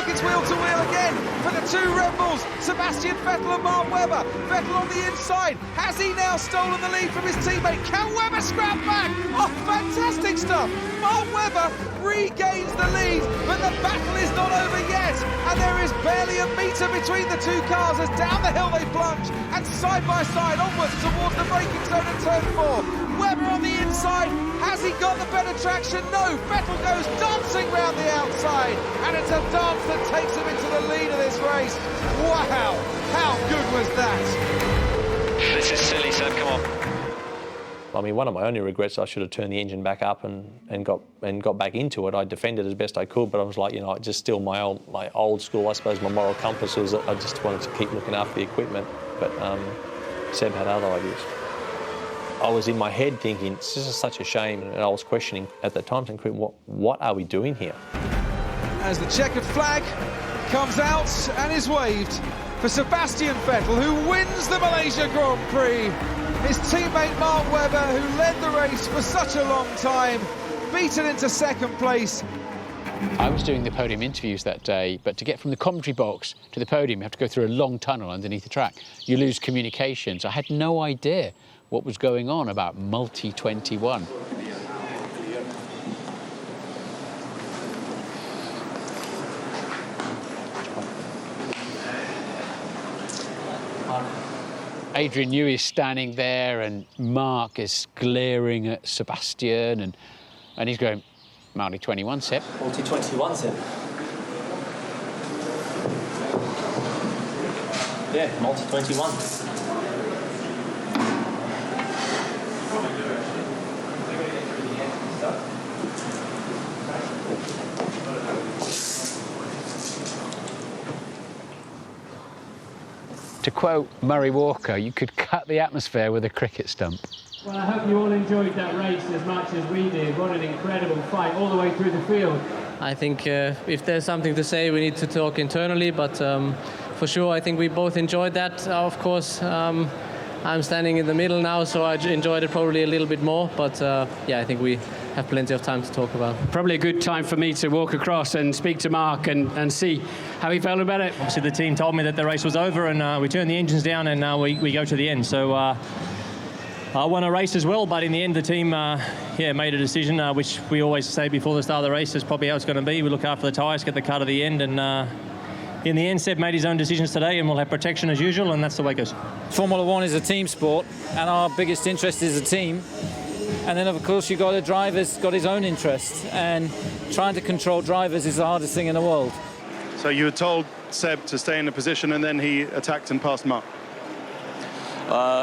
It's wheel to wheel again for the two Red Bulls, Sebastian Vettel and Mark Webber. Vettel on the inside. Has he now stolen the lead from his teammate? Can Webber scrap back? Oh, fantastic stuff. Mark Webber regains the lead, but the battle is not over yet. And there is barely a metre between the two cars as down the hill they plunge and side by side onwards towards the braking zone at turn 4. Webber on the inside. Has he got the better traction? No. Vettel goes dancing round the outside, and it's a dance that takes him into the lead of this race. Wow, how good was that? This is silly, Seb, come on. I mean, one of my only regrets, I should have turned the engine back up and got back into it. I defended as best I could, but I was like, you know, just still my old school, I suppose my moral compass was that I just wanted to keep looking after the equipment. But Seb had other ideas. I was in my head thinking, this is such a shame, and I was questioning at the time, thinking, what are we doing here? As the checkered flag comes out and is waved for Sebastian Vettel, who wins the Malaysia Grand Prix. His teammate Mark Webber, who led the race for such a long time, beaten into second place. I was doing the podium interviews that day, but to get from the commentary box to the podium, you have to go through a long tunnel underneath the track. You lose communications. I had no idea what was going on about multi-21. Adrian Newey is standing there and Mark is glaring at Sebastian and he's going, multi-21, Seb. Multi-21, Seb. Yeah, multi-21. To quote Murray Walker, you could cut the atmosphere with a cricket stump. Well, I hope you all enjoyed that race as much as we did. What an incredible fight all the way through the field. I think if there's something to say, we need to talk internally, but for sure, I think we both enjoyed that. Of course, I'm standing in the middle now, so I enjoyed it probably a little bit more, but yeah, I think we have plenty of time to talk about. Probably a good time for me to walk across and speak to Mark and see how he felt about it. Obviously, the team told me that the race was over, and we turned the engines down, and now we go to the end. So I won a race as well, but in the end, the team made a decision, which we always say before the start of the race is probably how it's going to be. We look after the tyres, get the car to the end, and in the end, Seb made his own decisions today, and we'll have protection as usual, and that's the way it goes. Formula One is a team sport, and our biggest interest is the team. And then, of course, you've got a driver's got his own interests, and trying to control drivers is the hardest thing in the world. So you were told Seb to stay in the position, and then he attacked and passed Mark?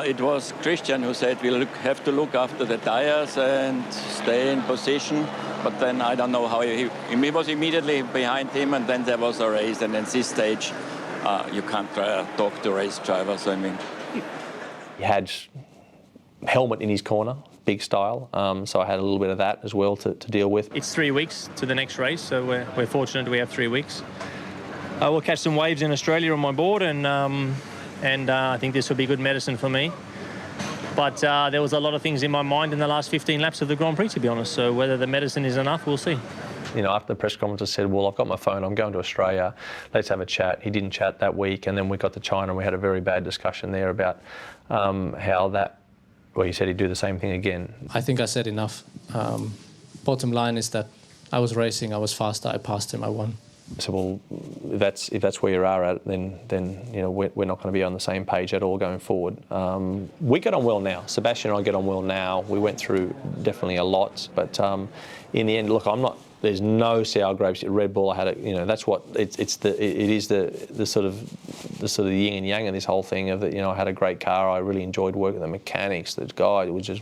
It was Christian who said we'll have to look after the tires and stay in position. But then I don't know how he was immediately behind him, and then there was a race, and at this stage you can't talk to race drivers. I mean, he had helmet in his corner, big style, so I had a little bit of that as well to deal with. It's 3 weeks to the next race, so we're fortunate we have 3 weeks. We'll catch some waves in Australia on my board, and I think this will be good medicine for me. But there was a lot of things in my mind in the last 15 laps of the Grand Prix, to be honest, so whether the medicine is enough, we'll see. You know, after the press conference, I said, well, I've got my phone, I'm going to Australia, let's have a chat. He didn't chat that week, and then we got to China and we had a very bad discussion there about how that, well, he said he'd do the same thing again. I think I said enough. Bottom line is that I was racing, I was faster, I passed him, I won. So, well, if that's where you are at, then you know we're not going to be on the same page at all going forward. We get on well now. Sebastian and I get on well now. We went through definitely a lot, but in the end, look, I'm not. There's no sour grapes at Red Bull. I had you know, that's what it is the sort of yin and yang of this whole thing of that. You know, I had a great car. I really enjoyed working with the mechanics. The guy, it was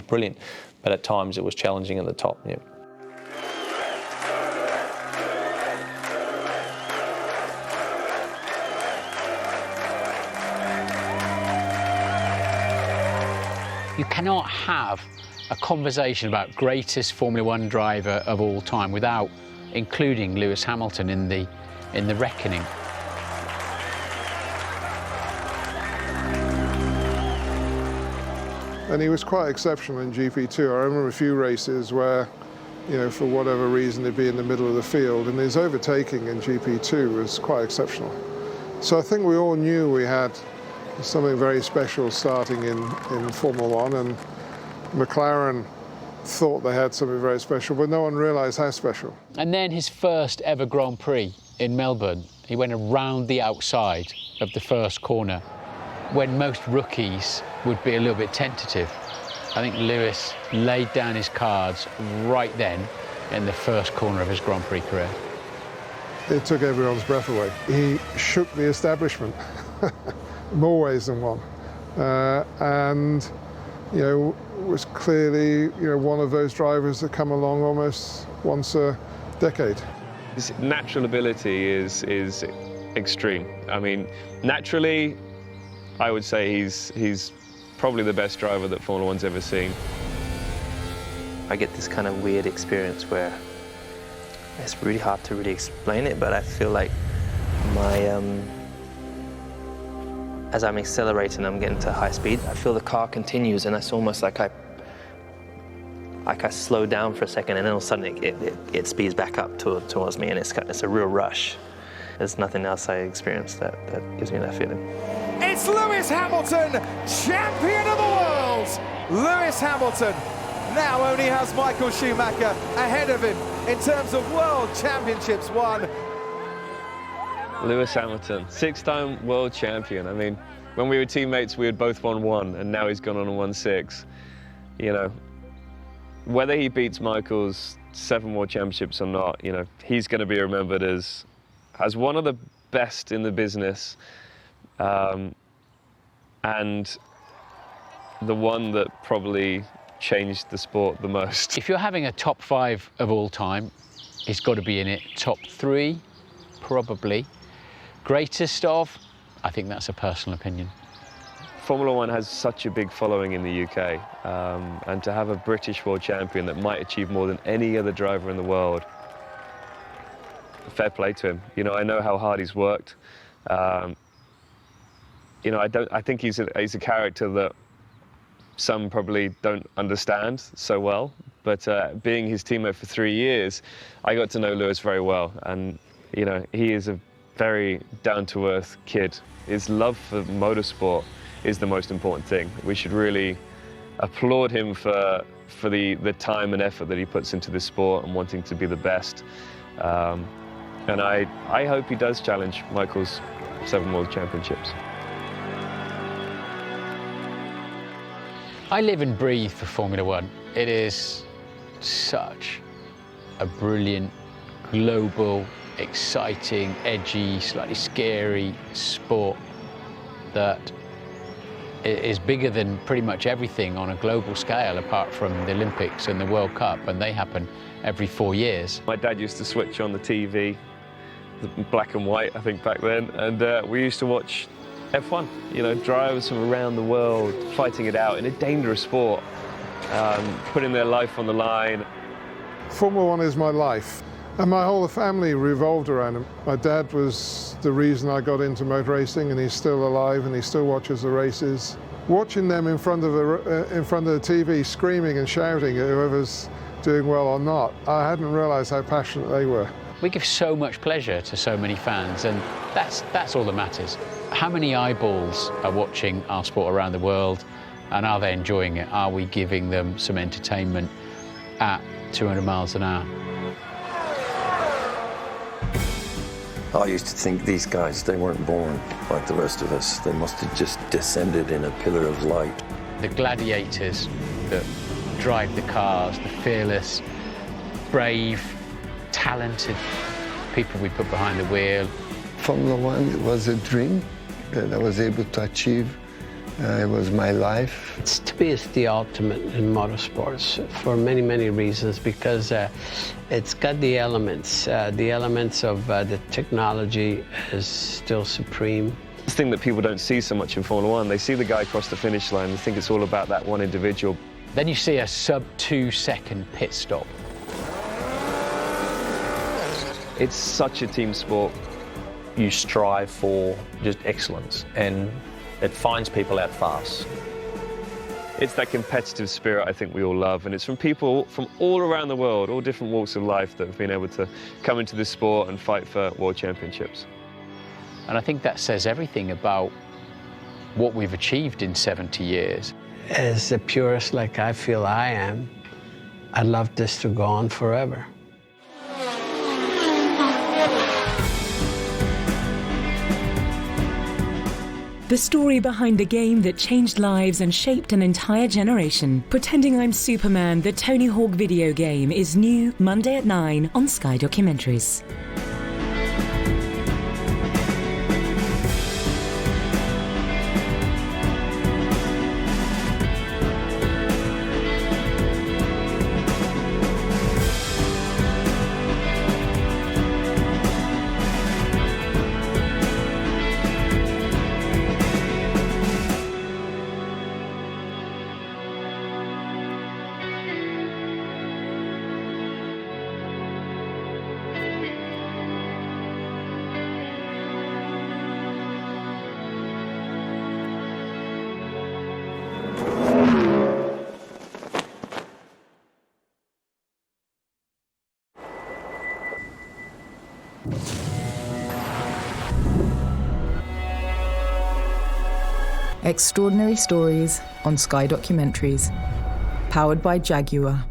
brilliant, but at times it was challenging at the top. Yeah. You cannot have a conversation about greatest Formula One driver of all time without including Lewis Hamilton in the reckoning. And he was quite exceptional in GP2. I remember a few races where, you know, for whatever reason, he'd be in the middle of the field, and his overtaking in GP2 was quite exceptional. So I think we all knew we had something very special starting in Formula One, and McLaren thought they had something very special, but no one realised how special. And then his first ever Grand Prix in Melbourne, he went around the outside of the first corner when most rookies would be a little bit tentative. I think Lewis laid down his cards right then in the first corner of his Grand Prix career. It took everyone's breath away. He shook the establishment. More ways than one, and you know, was clearly, you know, one of those drivers that come along almost once a decade. His natural ability is extreme. I mean, naturally, I would say he's probably the best driver that Formula One's ever seen. I get this kind of weird experience where it's really hard to really explain it, but I feel like my as I'm accelerating, I'm getting to high speed. I feel the car continues, and it's almost like I slow down for a second, and then all of a sudden it speeds back up towards me, and it's a real rush. There's nothing else I experienced that gives me that feeling. It's Lewis Hamilton, champion of the world! Lewis Hamilton now only has Michael Schumacher ahead of him in terms of world championships won. Lewis Hamilton, 6-time world champion. I mean, when we were teammates, we had both won 1, and now he's gone on and won 6. You know, whether he beats Michael's 7 world championships or not, you know, he's going to be remembered as one of the best in the business, and the one that probably changed the sport the most. If you're having a top 5 of all time, he's got to be in it. Top 3, probably. Greatest of, I think that's a personal opinion. Formula One has such a big following in the UK, and to have a British world champion that might achieve more than any other driver in the world, fair play to him. You know, I know how hard he's worked. You know, I think he's a character that some probably don't understand so well, but being his teammate for 3 years, I got to know Lewis very well, and you know, he is a very down-to-earth kid. His love for motorsport is the most important thing. We should really applaud him for the time and effort that he puts into this sport and wanting to be the best. And I hope he does challenge Michael's 7 world championships. I live and breathe for Formula One. It is such a brilliant, global, exciting, edgy, slightly scary sport that is bigger than pretty much everything on a global scale, apart from the Olympics and the World Cup, and they happen every 4 years. My dad used to switch on the TV black and white, I think, back then. And we used to watch F1, you know, drivers from around the world fighting it out in a dangerous sport, putting their life on the line. Formula One is my life, and my whole family revolved around him. My dad was the reason I got into motor racing, and he's still alive, and he still watches the races. Watching them in front of the TV, screaming and shouting at whoever's doing well or not, I hadn't realised how passionate they were. We give so much pleasure to so many fans, and that's all that matters. How many eyeballs are watching our sport around the world, and are they enjoying it? Are we giving them some entertainment at 200 miles an hour? I used to think these guys, they weren't born like the rest of us. They must have just descended in a pillar of light. The gladiators that drive the cars, the fearless, brave, talented people we put behind the wheel. Formula One was a dream that I was able to achieve. It was my life. To me, it's the ultimate in motorsports for many, many reasons, because it's got the elements of the technology is still supreme. The thing that people don't see so much in Formula One, they see the guy cross the finish line and think it's all about that one individual. Then you see a sub-2 second pit stop. It's such a team sport. You strive for just excellence, and it finds people out fast. It's that competitive spirit I think we all love, and it's from people from all around the world, all different walks of life, that have been able to come into this sport and fight for world championships. And I think that says everything about what we've achieved in 70 years. As a purist like I feel I am, I'd love this to go on forever. The story behind a game that changed lives and shaped an entire generation. Pretending I'm Superman, the Tony Hawk video game, is new Monday at 9 on Sky Documentaries. Extraordinary stories on Sky Documentaries. Powered by Jaguar.